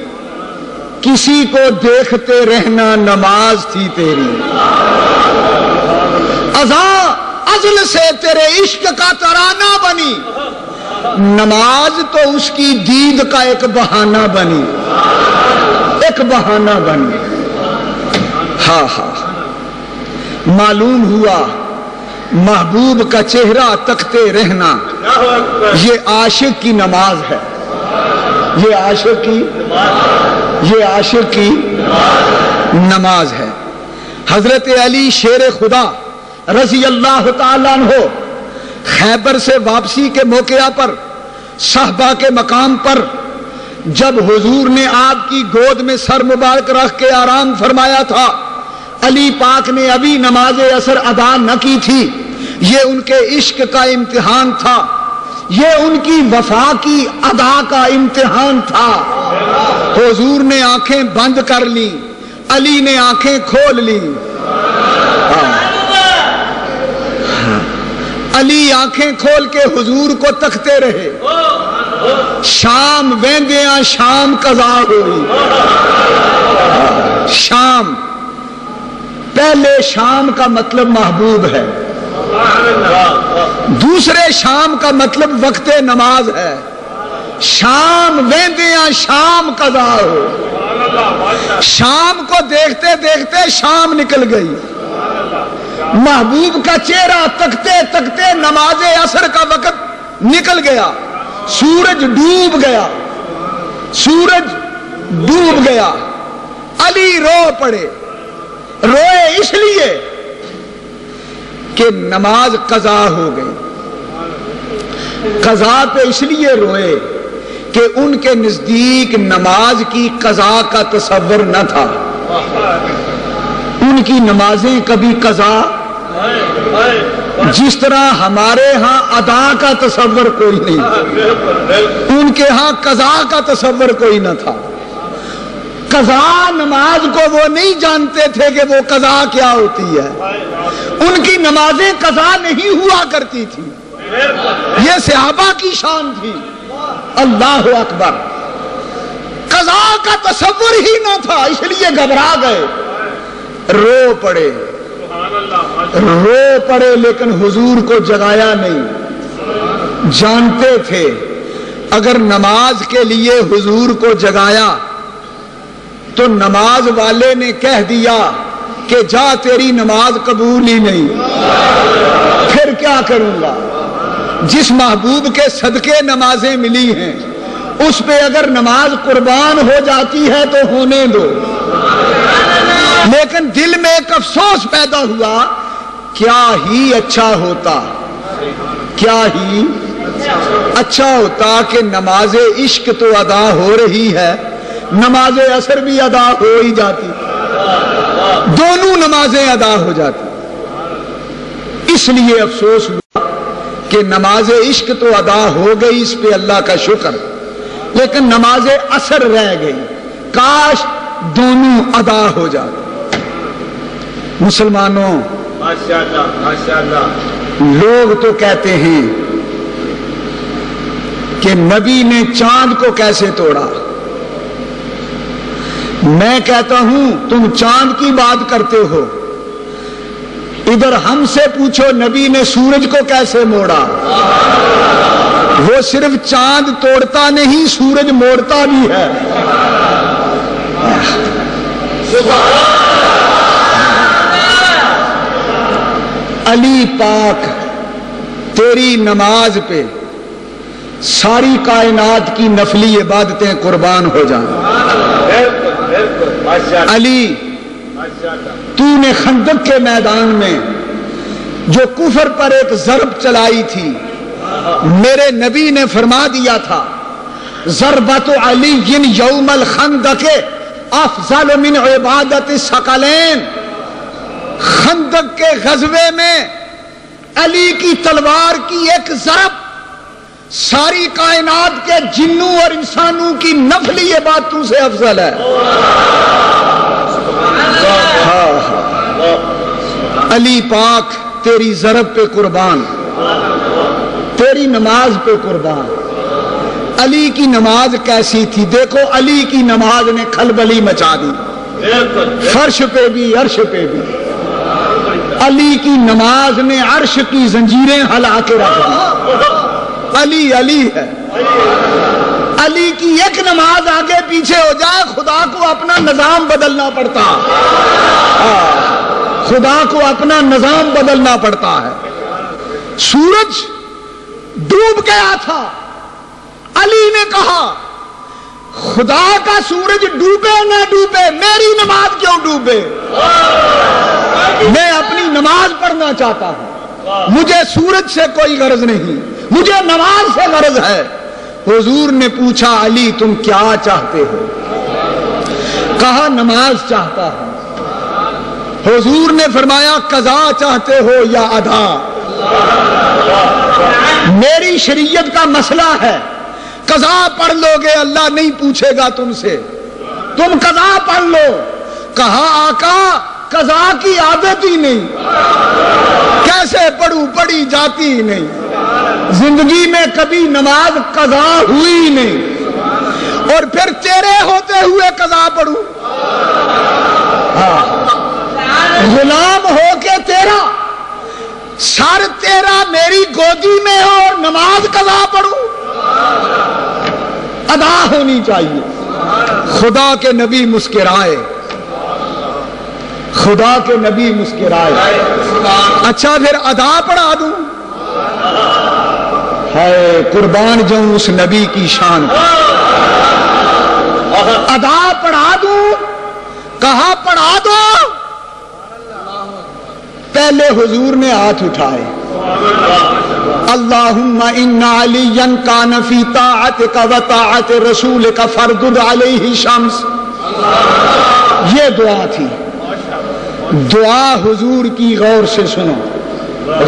کسی کو دیکھتے رہنا نماز تھی تیری۔ ازل سے تیرے عشق کا ترانہ بنی، نماز تو اس کی دید کا ایک بہانہ بنی، ایک بہانہ بنی۔ ہاں ہاں، معلوم ہوا محبوب کا چہرہ تکتے رہنا یہ عاشق کی نماز ہے، یہ عاشق کی نماز ہے۔ حضرت علی شیر خدا رضی اللہ تعالیٰ عنہ خیبر سے واپسی کے موقع پر صحابہ کے مقام پر جب حضور نے آپ کی گود میں سر مبارک رکھ کے آرام فرمایا تھا، علی پاک نے ابھی نماز عصر ادا نہ کی تھی۔ یہ ان کے عشق کا امتحان تھا، یہ ان کی وفا کی ادا کا امتحان تھا۔ حضور نے آنکھیں بند کر لی، علی نے آنکھیں کھول لی۔ علی آنکھیں کھول کے حضور کو تکتے رہے۔ شام ویندیاں شام قضا ہوئی۔ شام، پہلے شام کا مطلب محبوب ہے، دوسرے شام کا مطلب وقت نماز ہے۔ شام ویندیاں شام قضا ہو، شام کو دیکھتے دیکھتے شام نکل گئی، محبوب کا چہرہ تکتے تکتے نماز عصر کا وقت نکل گیا، سورج ڈوب گیا، سورج ڈوب گیا۔ علی رو پڑے، روئے اس لیے کہ نماز قضا ہو گئی۔ قضا پہ اس لیے روئے کہ ان کے نزدیک نماز کی قضا کا تصور نہ تھا، ان کی نمازیں کبھی قضا، جس طرح ہمارے ہاں ادا کا تصور کوئی نہیں، ان کے ہاں قضا کا تصور کوئی نہ تھا۔ قضا نماز کو وہ نہیں جانتے تھے کہ وہ قضا کیا ہوتی ہے، ان کی نمازیں قضا نہیں ہوا کرتی تھی۔ یہ صحابہ کی شان تھی. اللہ اکبر. قضا کا تصور ہی نہ تھا اس لیے گھبرا گئے, رو پڑے لیکن حضور کو جگایا نہیں. جانتے تھے اگر نماز کے لیے حضور کو جگایا تو نماز والے نے کہہ دیا کہ جا تیری نماز قبول ہی نہیں, پھر کیا کروں گا. جس محبوب کے صدقے نمازیں ملی ہیں اس پہ اگر نماز قربان ہو جاتی ہے تو ہونے دو. لیکن دل میں ایک افسوس پیدا ہوا, کیا ہی اچھا ہوتا کہ نماز عشق تو ادا ہو رہی ہے, نماز عصر بھی ادا ہو ہی جاتی, دونوں نمازیں ادا ہو جاتی. اس لیے افسوس ہوا کہ نماز عشق تو ادا ہو گئی, اس پہ اللہ کا شکر, لیکن نماز عصر رہ گئی, کاش دونوں ادا ہو جاتے. مسلمانوں, لوگ تو کہتے ہیں کہ نبی نے چاند کو کیسے توڑا. میں کہتا ہوں تم چاند کی بات کرتے ہو, ادھر ہم سے پوچھو نبی نے سورج کو کیسے موڑا. وہ صرف چاند توڑتا نہیں, سورج موڑتا بھی ہے. علی پاک تیری نماز پہ ساری کائنات کی نفلی عبادتیں قربان ہو جائیں. علی, تو نے خندق کے میدان میں جو کفر پر ایک ضرب چلائی تھی, میرے نبی نے فرما دیا تھا ضربت علی یوم الخندق افضل من عبادت الثقلین. خندق کے غزوے میں علی کی تلوار کی ایک ضرب ساری کائنات کے جنوں اور انسانوں کی نفلی عبادتوں سے افضل ہے. علی پاک تیری ضرب پہ قربان, تیری نماز پہ قربان. علی کی نماز کیسی تھی دیکھو, علی کی نماز نے کھلبلی مچا دی, فرش پہ بھی عرش پہ بھی. علی کی نماز نے عرش کی زنجیریں ہلا کے رکھ دی. علی علی ہے. علی کی ایک نماز آگے پیچھے ہو جائے خدا کو اپنا نظام بدلنا پڑتا, خدا کو اپنا نظام بدلنا پڑتا ہے. سورج ڈوب گیا تھا, علی نے کہا خدا کا سورج ڈوبے نہ ڈوبے میری نماز کیوں ڈوبے, میں اپنی نماز پڑھنا چاہتا ہوں, مجھے سورج سے کوئی غرض نہیں, مجھے نماز سے غرض ہے. حضور نے پوچھا علی تم کیا چاہتے ہو, کہا نماز چاہتا ہوں. حضور نے فرمایا قضا چاہتے ہو یا ادا. میری شریعت کا مسئلہ ہے, قضا پڑھ لو گے اللہ نہیں پوچھے گا تم سے, تم قضا پڑھ لو. کہا آقا قضا کی عادت ہی نہیں, کیسے پڑھوں, پڑھی جاتی ہی نہیں, زندگی میں کبھی نماز قضا ہوئی نہیں, اور پھر تیرے ہوتے ہوئے قضا پڑھوں. غلام ہو کے تیرا, سر تیرا میری گودی میں ہو اور نماز قضا پڑھوں, ادا ہونی چاہیے. خدا کے نبی مسکرائے, خدا کے نبی مسکرائے. اچھا پھر ادا پڑھا دوں, ہے قربان جاؤں اس نبی کی شان. ادا پڑھا دوں, کہا پڑھا دو. پہلے حضور نے ہاتھ اٹھائے, اللہم ان علیٰ کان فی طاعتک و طاعت رسولک فردد علیہ شمس. یہ دعا تھی. دعا حضور کی غور سے سنو,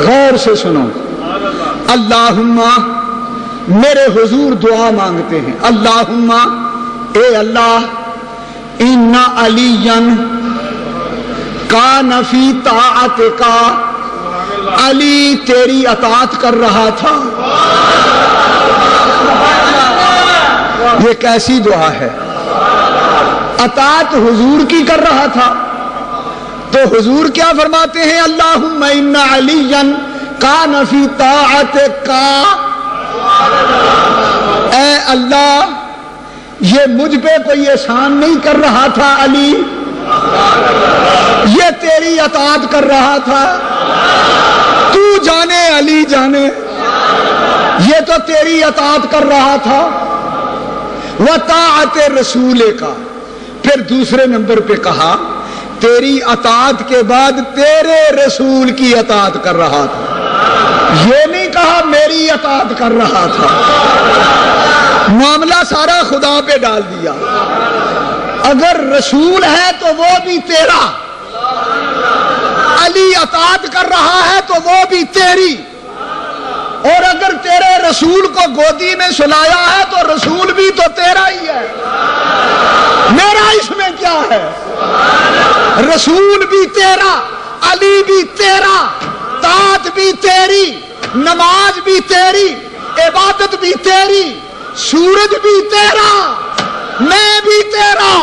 غور سے سنو. اللہم, میرے حضور دعا مانگتے ہیں, اللہم اے اللہ, ان علیٰ کان فی طاعتک, علی تیری اطاعت کر رہا تھا. یہ کیسی دعا ہے؟ اطاعت حضور کی کر رہا تھا تو حضور کیا فرماتے ہیں؟ اللہم ان علیٰ کان فی طاعتک، اے اللہ یہ مجھ پہ کوئی احسان نہیں کر رہا تھا علی، یہ تیری اطاعت کر رہا تھا. تو جانے علی جانے، یہ تو تیری اطاعت کر رہا تھا. وطاعت رسول کا، پھر دوسرے نمبر پہ کہا تیری اطاعت کے بعد تیرے رسول کی اطاعت کر رہا تھا. یہ نہیں کہا میری اطاعت کر رہا تھا. معاملہ سارا خدا پہ ڈال دیا. اگر رسول ہے تو وہ بھی تیرا، علی اطاعت کر رہا ہے تو وہ بھی تیری. اور اگر تیرے رسول کو گودی میں سلایا ہے تو رسول بھی تو تیرا ہی ہے. میرا اس میں کیا ہے؟ رسول بھی تیرا، علی بھی تیرا، طاعت بھی تیری، نماز بھی تیری، عبادت بھی تیری، سورج بھی تیرا، میں بھی تیرا.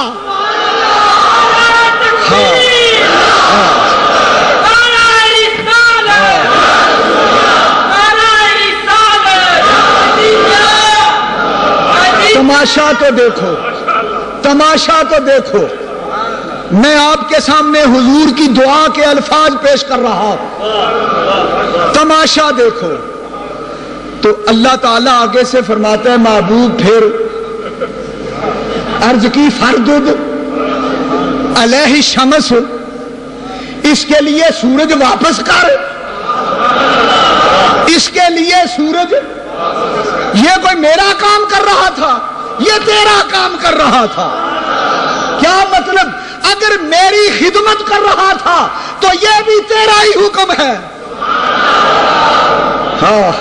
تماشا تو دیکھو، تماشا تو دیکھو. میں آپ کے سامنے حضور کی دعا کے الفاظ پیش کر رہا ہوں، تماشا دیکھو. تو اللہ تعالیٰ آگے سے فرماتا ہے محبوب پھر عرض کی فردد علیہ شمس، اس کے لیے سورج واپس کر، اس کے لیے سورج. یہ کوئی میرا کام کر رہا تھا؟ یہ تیرا کام کر رہا تھا. کیا مطلب؟ اگر میری خدمت کر رہا تھا تو یہ بھی تیرا ہی حکم ہے. ہاں،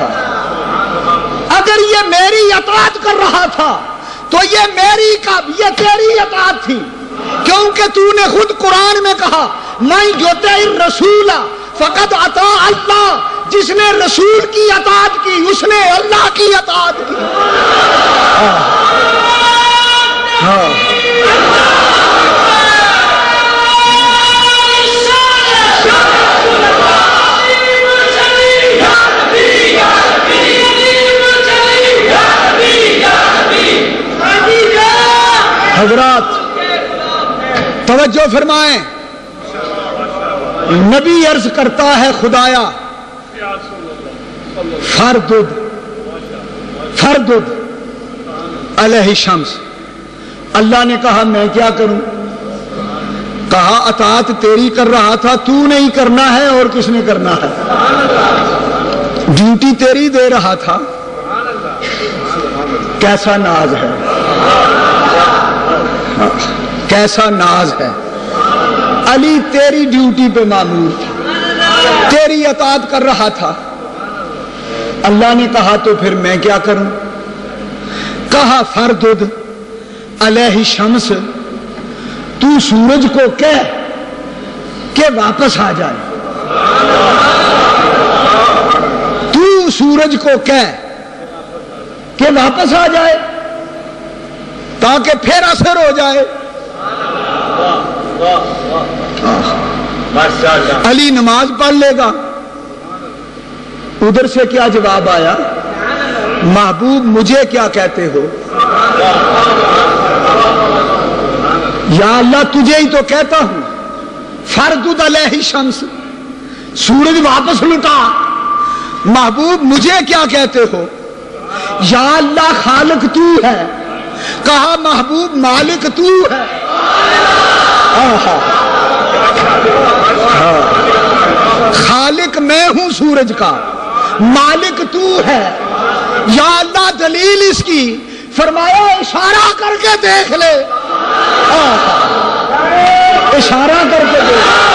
اگر یہ میری اطاعت کر رہا تھا تو یہ تیری اطاعت تھی، کیونکہ تو نے خود قرآن میں کہا من یطع الرسول فقد اطاع اللہ. جس نے رسول کی اطاعت کی اس نے اللہ کی اطاعت کی. حضرات توجہ فرمائیں. نبی عرض کرتا ہے خدایا فردد علیہ شمس. اللہ نے کہا میں کیا کروں؟ کہا اطاعت تیری کر رہا تھا، تو نہیں کرنا ہے اور کس نے کرنا ہے؟ ڈیوٹی تیری دے رہا تھا. کیسا ناز ہے، کیسا ناز ہے. علی تیری ڈیوٹی پہ مامور تھا، تیری اطاعت کر رہا تھا. اللہ نے کہا تو پھر میں کیا کروں؟ کہا فردد علیہ شمس، تو سورج کو کہہ کہ واپس آ جائے. تو سورج کو کہہ کہ واپس آ جائے تاکہ پھر اثر ہو جائے. علی نماز پڑھ لے گا. ادھر سے کیا جواب آیا؟ محبوب مجھے کیا کہتے ہو؟ یا اللہ تجھے ہی تو کہتا ہوں فردد علیہ شمس، سورج واپس لٹا. محبوب مجھے کیا کہتے ہو؟ یا اللہ خالق تو ہے. کہا محبوب مالک تو ہے. خالق میں ہوں سورج کا، مالک تو ہے. یا اللہ دلیل اس کی؟ فرمایا اشارہ کر کے دیکھ لے. اشارہ کر کے دیکھ.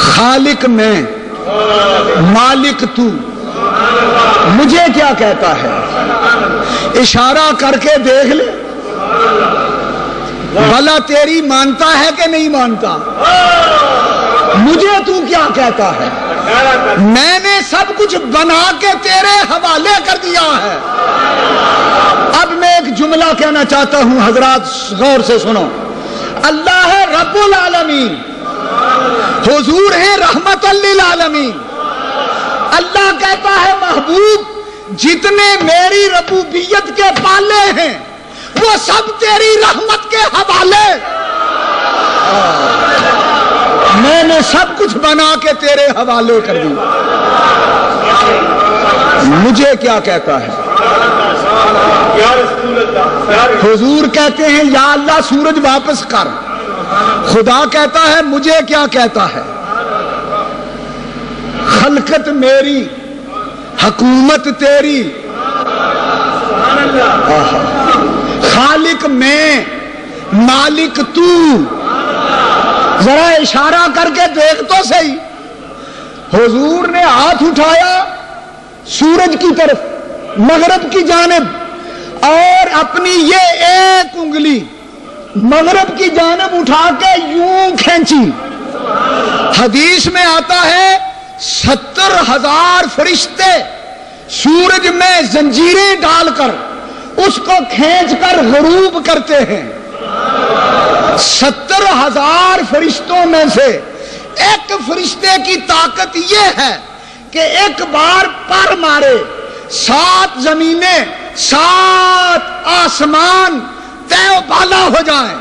خالق میں، مالک تو، مجھے کیا کہتا ہے؟ اشارہ کر کے دیکھ لے، بھلا تیری مانتا ہے کہ نہیں مانتا؟ مجھے تو کیا کہتا ہے؟ میں نے سب کچھ بنا کے تیرے حوالے کر دیا ہے۔ اب میں ایک جملہ کہنا چاہتا ہوں، حضرات غور سے سنو۔ اللہ ہے رب العالمین، حضور ہے رحمت للعالمین۔ اللہ کہتا ہے محبوب جتنے میری ربوبیت کے پالے ہیں وہ سب تیری رحمت کے حوالے، میں نے سب کچھ بنا کے تیرے حوالے کر دیا۔ مجھے کیا کہتا ہے؟ حضور کہتے ہیں یا اللہ سورج واپس کر، خدا کہتا ہے مجھے کیا کہتا ہے؟ خلقت میری، حکومت تیری، خالق میں، مالک تو۔ ذرا اشارہ کر کے دیکھ تو صحیح۔ حضور نے ہاتھ اٹھایا سورج کی طرف، مغرب کی جانب، اور اپنی یہ ایک انگلی مغرب کی جانب اٹھا کے یوں کھینچی۔ حدیث میں آتا ہے 70,000 فرشتے سورج میں زنجیریں ڈال کر اس کو کھینچ کر غروب کرتے ہیں۔ 70,000 فرشتوں میں سے ایک فرشتے کی طاقت یہ ہے کہ ایک بار پر مارے 7 زمینیں 7 آسمان طے و بالا ہو جائیں۔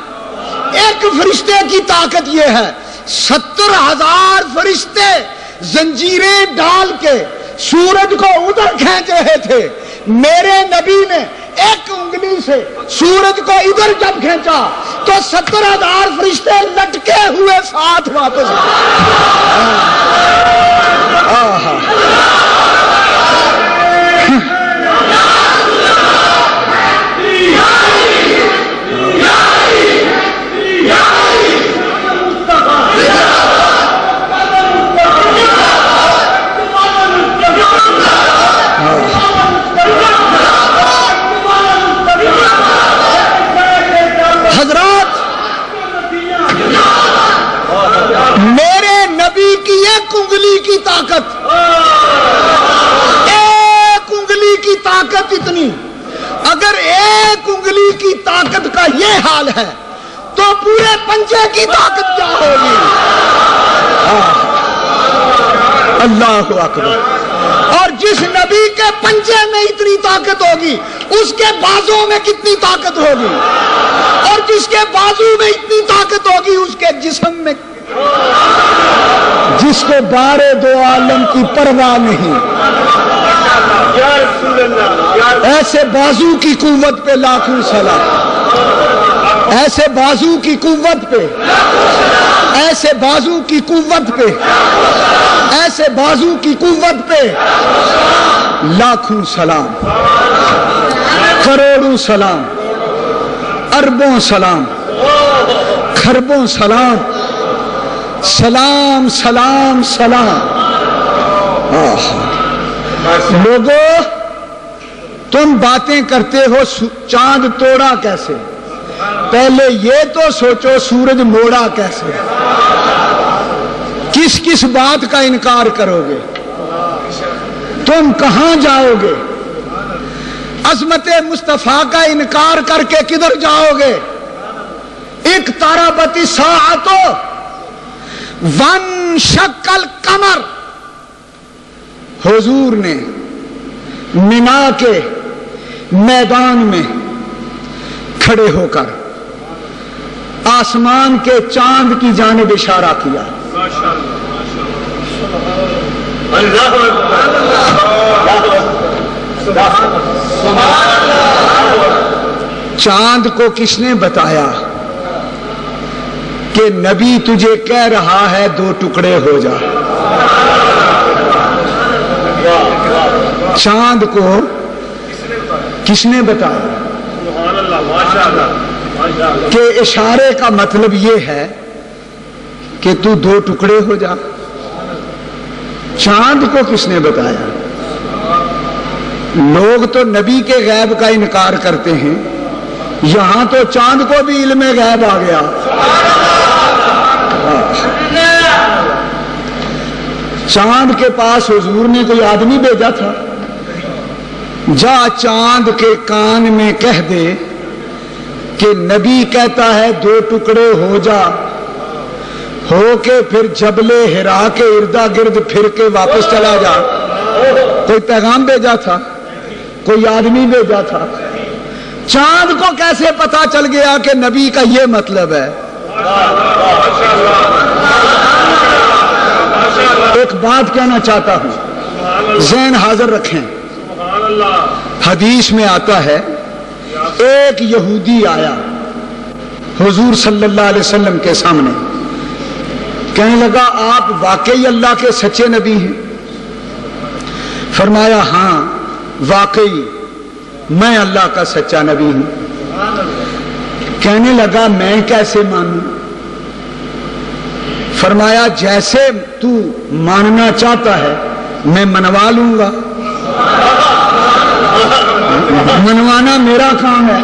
ایک فرشتے کی طاقت یہ ہے۔ 70,000 فرشتے زنجیریں ڈال کے سورج کو ادھر کھینچ رہے تھے، میرے نبی نے ایک انگلی سے سورج کو ادھر جب کھینچا تو 70,000 فرشتے لٹکے ہوئے ساتھ واپس انگلی کی طاقت، ایک انگلی کی طاقت اتنی، اگر ایک انگلی کی طاقت کا یہ حال ہے تو پورے پنجے کی طاقت کیا ہوگی؟ اللہ اکبر۔ اور جس نبی کے پنجے میں اتنی طاقت ہوگی اس کے بازوں میں کتنی طاقت ہوگی، اور جس کے بازو میں اتنی طاقت ہوگی اس کے جسم میں، جس کو بارے دو عالم کی پرواہ نہیں۔ ایسے بازو کی قوت پہ لاکھوں سلام، ایسے بازو کی قوت پہ، ایسے بازو کی قوت پہ، ایسے بازو کی قوت پہ لاکھوں سلام، کروڑوں سلام، اربوں سلام، خربوں سلام، سلام سلام سلام۔ لوگو تم باتیں کرتے ہو چاند توڑا کیسے، پہلے یہ تو سوچو سورج موڑا کیسے۔ کس کس بات کا انکار کرو گے؟ تم کہاں جاؤ گے؟ عظمت مصطفیٰ کا انکار کر کے کدھر جاؤ گے؟ اقتربت الساعۃ وانشق القمر، حضور نے مینا کے میدان میں کھڑے ہو کر آسمان کے چاند کی جانب اشارہ کیا۔ چاند کو کس نے بتایا کہ نبی تجھے کہہ رہا ہے 2 ٹکڑے ہو جا؟ چاند کو کس نے بتایا کہ اشارے کا مطلب یہ ہے کہ تو 2 ٹکڑے ہو جا؟ چاند کو کس نے بتایا؟ لوگ تو نبی کے غیب کا انکار کرتے ہیں، یہاں تو چاند کو بھی علم غیب آ گیا۔ چاند کے پاس حضور نے کوئی آدمی بھیجا تھا، جا چاند کے کان میں کہہ دے کہ نبی کہتا ہے 2 ٹکڑے ہو جا، ہو کے پھر جبل ہرا کے اردا گرد پھر کے واپس چلا جا۔ کوئی پیغام بھیجا تھا، کوئی آدمی بھیجا تھا؟ چاند کو کیسے پتا چل گیا کہ نبی کا یہ مطلب ہے؟ ایک بات کہنا چاہتا ہوں، ذہن حاضر رکھیں۔ حدیث میں آتا ہے ایک یہودی آیا حضور صلی اللہ علیہ وسلم کے سامنے، کہنے لگا آپ واقعی اللہ کے سچے نبی ہیں؟ فرمایا ہاں واقعی میں اللہ کا سچا نبی ہوں۔ کہنے لگا میں کیسے مانوں؟ فرمایا جیسے تو ماننا چاہتا ہے میں منوا لوں گا، منوانا میرا کام ہے۔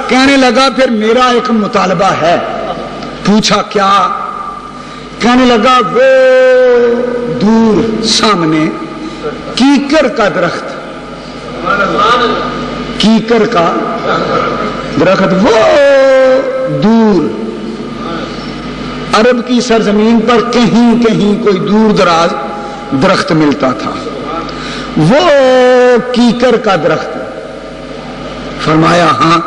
کہنے لگا پھر میرا ایک مطالبہ ہے۔ پوچھا کیا؟ کہنے لگا وہ دور سامنے کیکر کا درخت، کیکر کا درخت وہ دور عرب کی سرزمین پر کہیں کہیں کوئی دور دراز درخت ملتا تھا، وہ کیکر کا درخت۔ فرمایا ہاں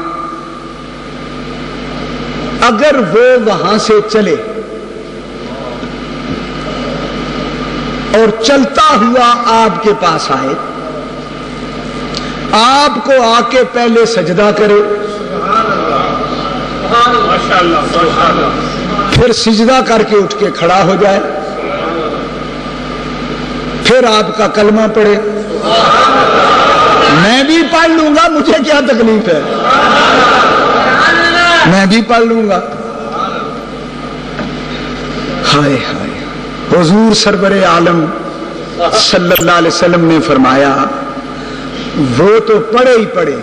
اگر وہ وہاں سے چلے اور چلتا ہوا آپ کے پاس آئے، آپ کو آ کے پہلے سجدہ کرے، پھر سجدہ کر کے اٹھ کے کھڑا ہو جائے، پھر آپ کا کلمہ پڑھے، میں بھی پڑھ لوں گا، مجھے کیا تکلیف ہے، میں بھی پڑھ لوں گا۔ ہائے ہائے، حضور سرور عالم صلی اللہ علیہ وسلم نے فرمایا وہ تو پڑھے ہی پڑھے،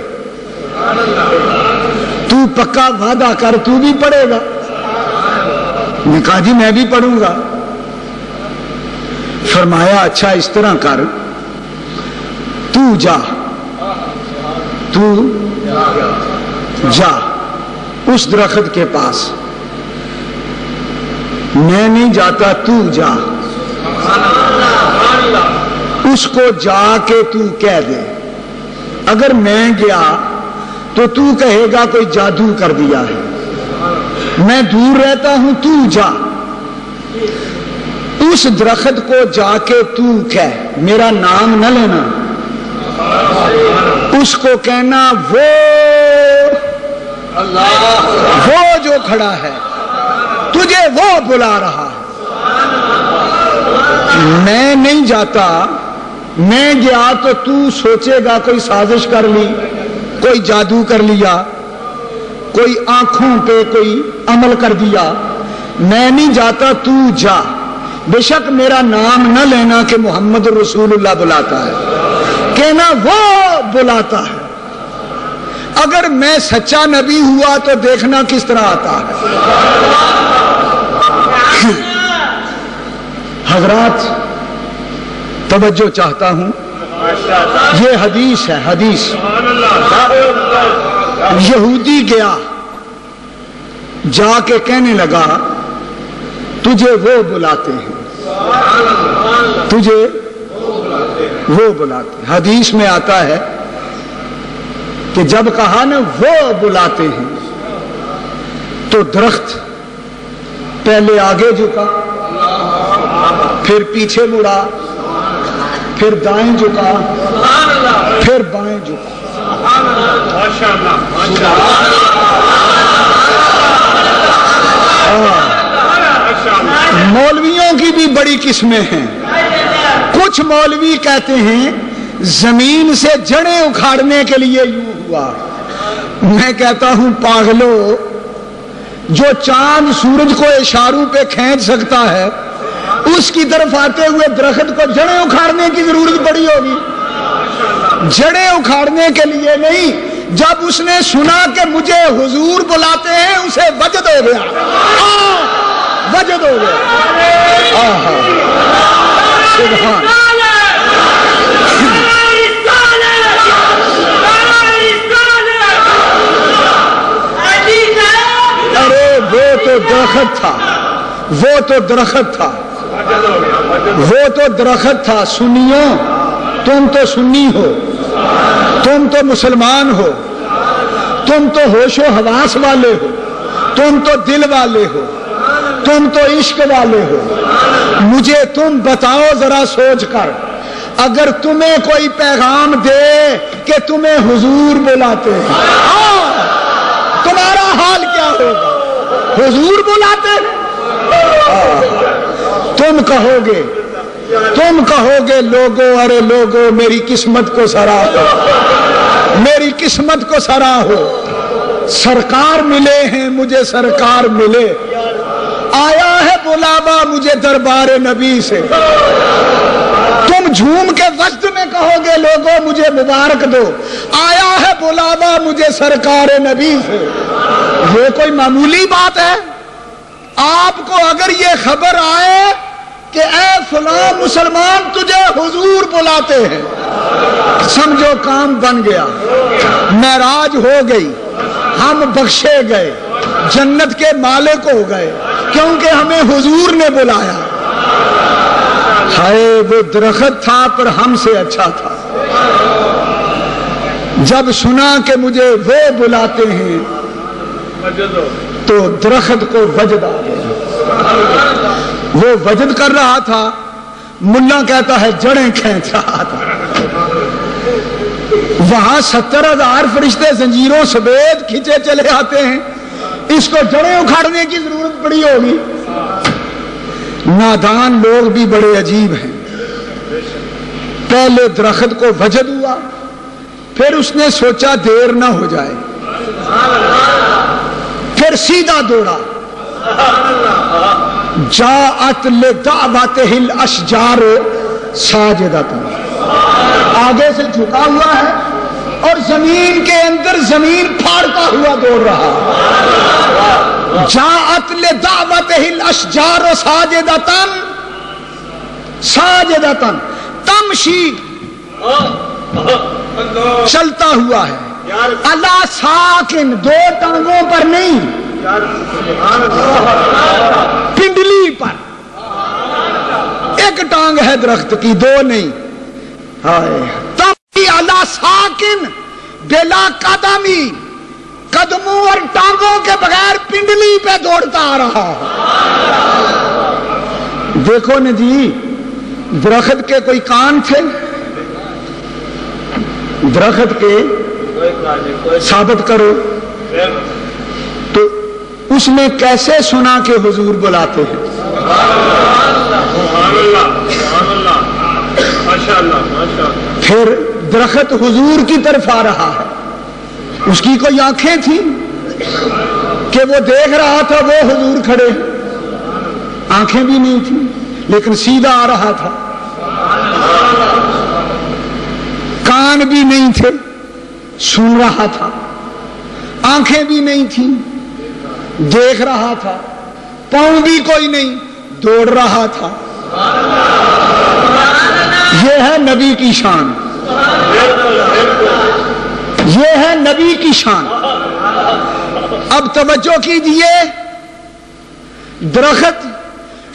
تو پکا وعدہ کر تو بھی پڑھے گا؟ نے کہا جی میں بھی پڑھوں گا۔ فرمایا اچھا اس طرح کر، تو جا، تو جا اس درخت کے پاس، میں نہیں جاتا، تو جا، اس کو جا کے تو کہہ دے، اگر میں گیا تو تو کہے گا کوئی جادو کر دیا ہے، میں دور رہتا ہوں، تو جا اس درخت کو جا کے تو کہہ، میرا نام نہ لینا، اس کو کہنا وہ جو کھڑا ہے تجھے وہ بلا رہا ہے۔ میں نہیں جاتا، میں گیا تو تو سوچے گا کوئی سازش کر لی، کوئی جادو کر لیا، کوئی آنکھوں پہ کوئی عمل کر دیا، میں نہیں جاتا، تو جا، بے شک میرا نام نہ لینا کہ محمد رسول اللہ بلاتا ہے، کہنا وہ بلاتا ہے۔ اگر میں سچا نبی ہوا تو دیکھنا کس طرح آتا ہے۔ حضرات توجہ چاہتا ہوں، یہ حدیث ہے، حدیث۔ یہودی گیا، جا کے کہنے لگا تجھے وہ بلاتے ہیں، تجھے وہ بلاتے ہیں۔ حدیث میں آتا ہے کہ جب کہا نا وہ بلاتے ہیں تو درخت پہلے آگے جھکا، پھر پیچھے مڑا، پھر دائیں جھکا، پھر بائیں جھکا۔ مولویوں کی بھی بڑی قسمیں ہیں۔ کچھ مولوی کہتے ہیں زمین سے جڑیں اکھاڑنے کے لیے یوں ہوا۔ میں کہتا ہوں پاگلو، جو چاند سورج کو اشاروں پہ کھینچ سکتا ہے اس کی طرف آتے ہوئے درخت کو جڑیں اکھاڑنے کی ضرورت پڑی ہوگی؟ جڑیں اکھاڑنے کے لیے نہیں، جب اس نے سنا کہ مجھے حضور بلاتے ہیں اسے وجد ہو گیا، وجد ہو گیا۔ سبحان ارے وہ تو درخت تھا، وہ تو درخت تھا، وہ تو درخت تھا۔ سنیوں، تم تو سنی ہو، تم تو مسلمان ہو، تم تو ہوش و حواس والے ہو، تم تو دل والے ہو، تم تو عشق والے ہو۔ مجھے تم بتاؤ ذرا سوچ کر، اگر تمہیں کوئی پیغام دے کہ تمہیں حضور بلاتے ہیں، تمہارا حال کیا ہوگا؟ حضور بلاتے ہیں، تم کہو گے لوگو، ارے لوگو میری قسمت کو سراہو، میری قسمت کو سراہو، سرکار ملے ہیں مجھے، سرکار ملے، آیا ہے بلاوا مجھے دربار نبی سے۔ تم جھوم کے وسط میں کہو گے لوگوں مجھے مبارک دو، آیا ہے بلاوا مجھے سرکار نبی سے۔ یہ کوئی معمولی بات ہے؟ آپ کو اگر یہ خبر آئے کہ اے فلاں مسلمان تجھے حضور بلاتے ہیں، سمجھو کام بن گیا، معراج ہو گئی، ہم بخشے گئے، جنت کے مالک ہو گئے، کیونکہ ہمیں حضور نے بلایا۔ ہائے وہ درخت تھا پر ہم سے اچھا تھا، جب سنا کہ مجھے وہ بلاتے ہیں تو درخت کو وجد آ گیا۔ وہ وجد کر رہا تھا، ملا کہتا ہے جڑیں کھینچ رہا تھا۔ وہاں 70,000 فرشتے زنجیروں سمیت کھینچے چلے آتے ہیں، اس کو جڑیں اکھاڑنے کی ضرورت پڑی ہوگی؟ نادان لوگ بھی بڑے عجیب ہیں۔ پہلے درخت کو وجد ہوا، پھر اس نے سوچا دیر نہ ہو جائے، پھر سیدھا دوڑا، جاءت لدعوتہ الاشجار ساجدۃ، آگے سے جھکا ہوا ہے اور زمین کے اندر زمین پھاڑتا ہوا دوڑ رہا۔ جاءت لدعوتہ الاشجار ساجدۃ ساجدۃ، تمشی چلتا ہوا ہے، علی ساکن، دو ٹانگوں پر نہیں، پنڈلی پر، ایک ٹانگ ہے درخت کی، دو نہیں۔ تمشی علی ساکن بلا قدمی، قدموں اور ٹانگوں کے بغیر پنڈلی پہ دوڑتا آ رہا۔ دیکھو نا جی، درخت کے کوئی کان تھے؟ درخت کے ثابت کرو تو اس نے کیسے سنا کہ حضور بلاتے ہیں؟ پھر درخت حضور کی طرف آ رہا ہے، اس کی کوئی آنکھیں تھیں کہ وہ دیکھ رہا تھا وہ حضور کھڑے؟ آنکھیں بھی نہیں تھیں، لیکن سیدھا آ رہا تھا۔ کان بھی نہیں تھے، سن رہا تھا۔ آنکھیں بھی نہیں تھیں، دیکھ رہا تھا۔ پاؤں بھی کوئی نہیں، دوڑ رہا تھا۔ یہ ہے نبی کی شان، یہ ہے نبی کی شان۔ اب توجہ کیجئے، درخت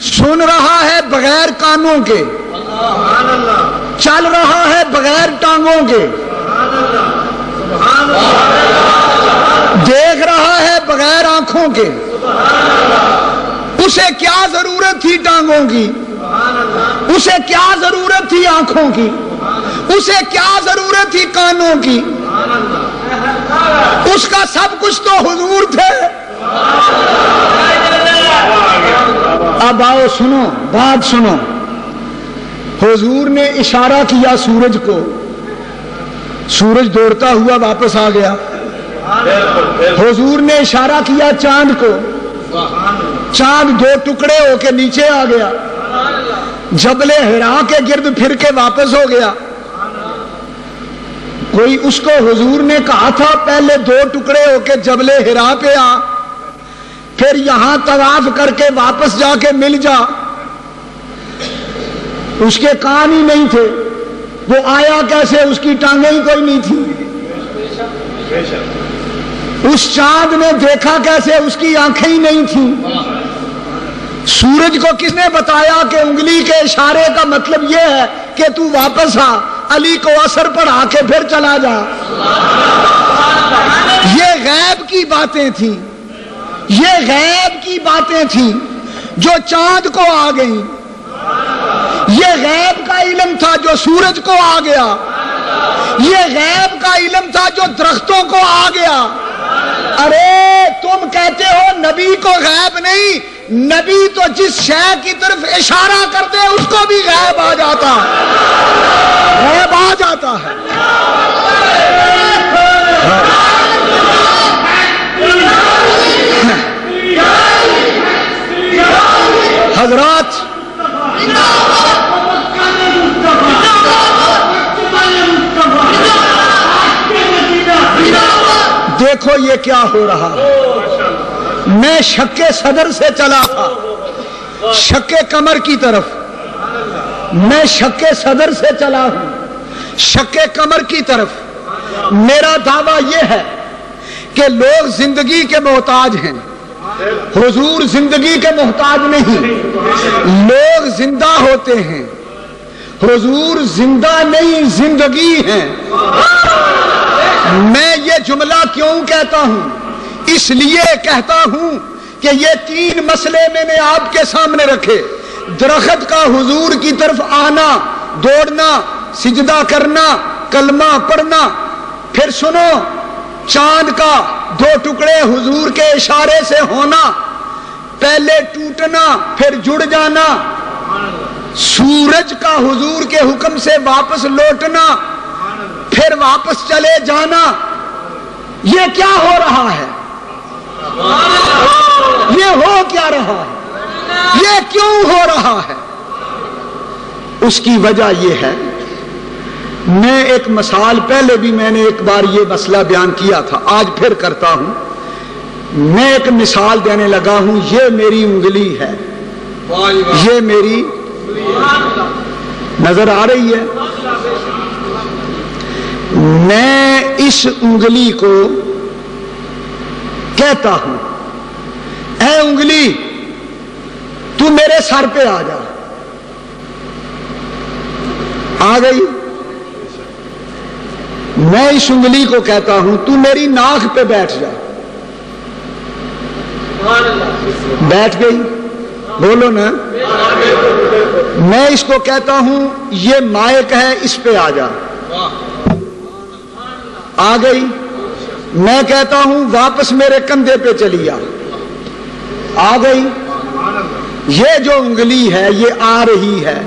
سن رہا ہے بغیر کانوں کے، چل رہا ہے بغیر ٹانگوں کے، دیکھ رہا ہے بغیر آنکھوں کے۔ اسے کیا ضرورت تھی ٹانگوں کی؟ اسے کیا ضرورت تھی آنکھوں کی؟ اسے کیا ضرورت تھی کانوں کی؟ اس کا سب کچھ تو حضور تھے۔ اب آؤ سنو، بات سنو۔ حضور نے اشارہ کیا سورج کو، سورج دوڑتا ہوا واپس آ گیا۔ حضور نے اشارہ کیا چاند کو، چاند دو ٹکڑے ہو کے نیچے آ گیا۔ جبل حرا کے گرد پھر کے واپس ہو گیا. کوئی اس کو حضور نے کہا تھا پہلے 2 ٹکڑے ہو کے جبل حرا پہ آ, پھر یہاں طواف کر کے واپس جا کے مل جا. اس کے کان ہی نہیں تھے, وہ آیا کیسے؟ اس کی ٹانگیں ہی کوئی نہیں تھی. اس چاند نے دیکھا کیسے؟ اس کی آنکھیں ہی نہیں تھیں. سورج کو کس نے بتایا کہ انگلی کے اشارے کا مطلب یہ ہے کہ تو واپس آ؟ علی کو اثر پڑھا کے پھر چلا جا. یہ غیب کی باتیں تھیں, یہ غیب کی باتیں تھیں جو چاند کو آ گئیں. یہ غیب کا علم تھا جو سورج کو آ گیا. یہ غیب کا علم تھا جو درختوں کو آ گیا. ارے تم کہتے ہو نبی کو غیب نہیں, نبی تو جس شے کی طرف اشارہ کرتے ہیں اس کو بھی غیب آ جاتا ہے, غیب آ جاتا ہے. حضرات دیکھو یہ کیا ہو رہا ہے. میں شک صدر سے چلا تھا شک کمر کی طرف, میں شک صدر سے چلا ہوں شک کمر کی طرف. میرا دعویٰ یہ ہے کہ لوگ زندگی کے محتاج ہیں, حضور زندگی کے محتاج نہیں. لوگ زندہ ہوتے ہیں, حضور زندہ نہیں زندگی ہیں. میں یہ جملہ کیوں کہتا ہوں؟ اس لیے کہتا ہوں کہ یہ 3 مسئلے میں نے آپ کے سامنے رکھے. درخت کا حضور کی طرف آنا, دوڑنا, سجدہ کرنا, کلمہ پڑھنا. پھر سنو, چاند کا 2 ٹکڑے حضور کے اشارے سے ہونا, پہلے ٹوٹنا پھر جڑ جانا. سورج کا حضور کے حکم سے واپس لوٹنا, پھر واپس چلے جانا. یہ کیا ہو رہا ہے؟ یہ ہو کیا رہا ہے؟ یہ کیوں ہو رہا ہے؟ اس کی وجہ یہ ہے, میں ایک مثال, پہلے بھی میں نے ایک بار یہ مسئلہ بیان کیا تھا, آج پھر کرتا ہوں. میں ایک مثال دینے لگا ہوں. یہ میری انگلی ہے, یہ میری نظر آ رہی ہے. میں اس انگلی کو کہتا ہوں اے انگلی تو میرے سر پہ آ جا. آ گئی. میں اس انگلی کو کہتا ہوں تو میری ناک پہ بیٹھ جا. بیٹھ گئی. بولو نا. میں اس کو کہتا ہوں یہ مائک ہے, اس پہ آ جا. آ گئی. میں کہتا ہوں واپس میرے کندھے پہ چلی آ. آ گئی. یہ جو انگلی ہے یہ آ رہی ہے,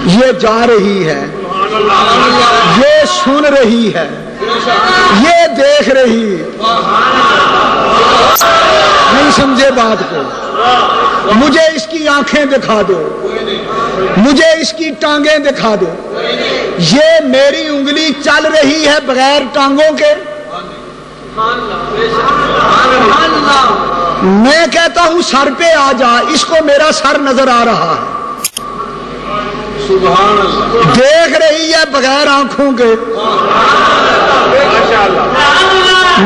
یہ جا رہی ہے, یہ سن رہی ہے, یہ دیکھ رہی. نہیں سمجھے بات کو؟ مجھے اس کی آنکھیں دکھا دو, مجھے اس کی ٹانگیں دکھا دو. یہ میری انگلی چل رہی ہے بغیر ٹانگوں کے. میں کہتا ہوں سر پہ آ جا, اس کو میرا سر نظر آ رہا ہے, دیکھ رہی ہے بغیر آنکھوں کے.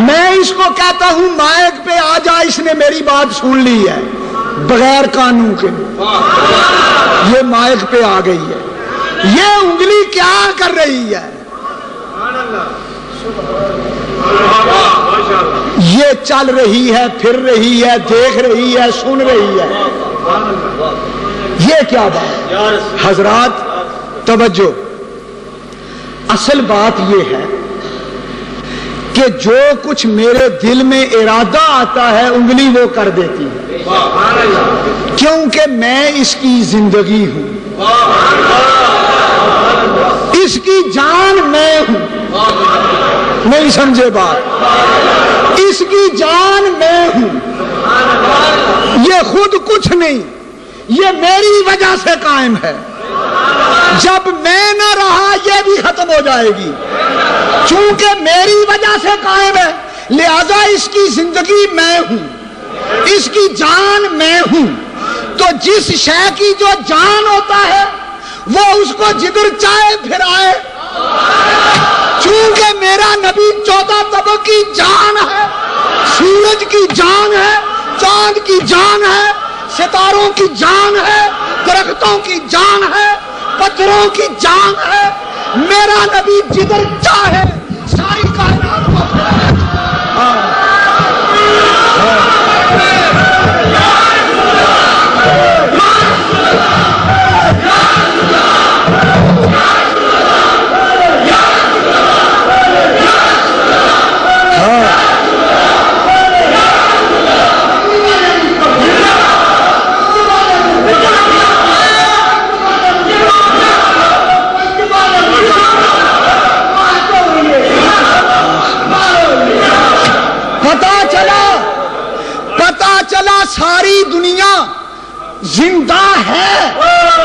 میں اس کو کہتا ہوں مائک پہ آ جا, اس نے میری بات سن لی ہے بغیر کانوں کے. یہ مائک پہ آ گئی ہے. یہ انگلی کیا کر رہی ہے؟ یہ چل رہی ہے, پھر رہی ہے, دیکھ رہی ہے, سن رہی ہے. یہ کیا بات؟ حضرات توجہ, اصل بات یہ ہے کہ جو کچھ میرے دل میں ارادہ آتا ہے انگلی وہ کر دیتی ہے, کیونکہ میں اس کی زندگی ہوں, اس کی جان میں ہوں. نہیں سمجھے بات؟ اس کی جان میں ہوں. یہ خود کچھ نہیں, یہ میری وجہ سے قائم ہے، جب میں نہ رہا یہ بھی ختم ہو جائے گی۔ چونکہ میری وجہ سے قائم ہے لہذا اس کی زندگی میں ہوں، اس کی جان میں ہوں، تو جس شے کی جو جان ہوتا ہے وہ اس کو جدھر چاہے پھر آئے۔ چونکہ میرا نبی 14 طبق کی جان ہے، سورج کی جان ہے، چاند کی جان ہے، ستاروں کی جان ہے، درختوں کی جان ہے، پتھروں کی جان ہے، میرا نبی جدھر چاہے ساری کائنات کو پھرائے۔ پتا چلا ساری دنیا زندہ ہے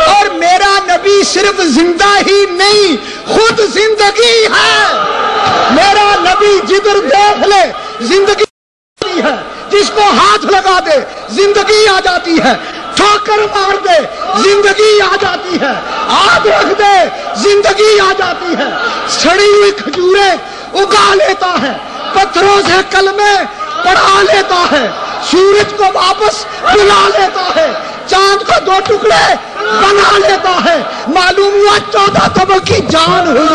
اور میرا نبی صرف زندہ ہی نہیں خود زندگی ہے۔ میرا نبی جدھر دیکھ لے زندگی ہے، جس کو ہاتھ لگا دے زندگی آ جاتی ہے، ٹھوکر مار دے زندگی آ جاتی ہے، ہاتھ رکھ دے زندگی آ جاتی ہے، سڑی ہوئی کھجوریں اگا لیتا ہے، پتھروں سے کلمے پڑھا لیتا ہے، سورج کو واپس بلا لیتا ہے، چاند کو 2 ٹکڑے بنا لیتا ہے۔ معلوم ہوا 14 طبق کی جان ہوئی۔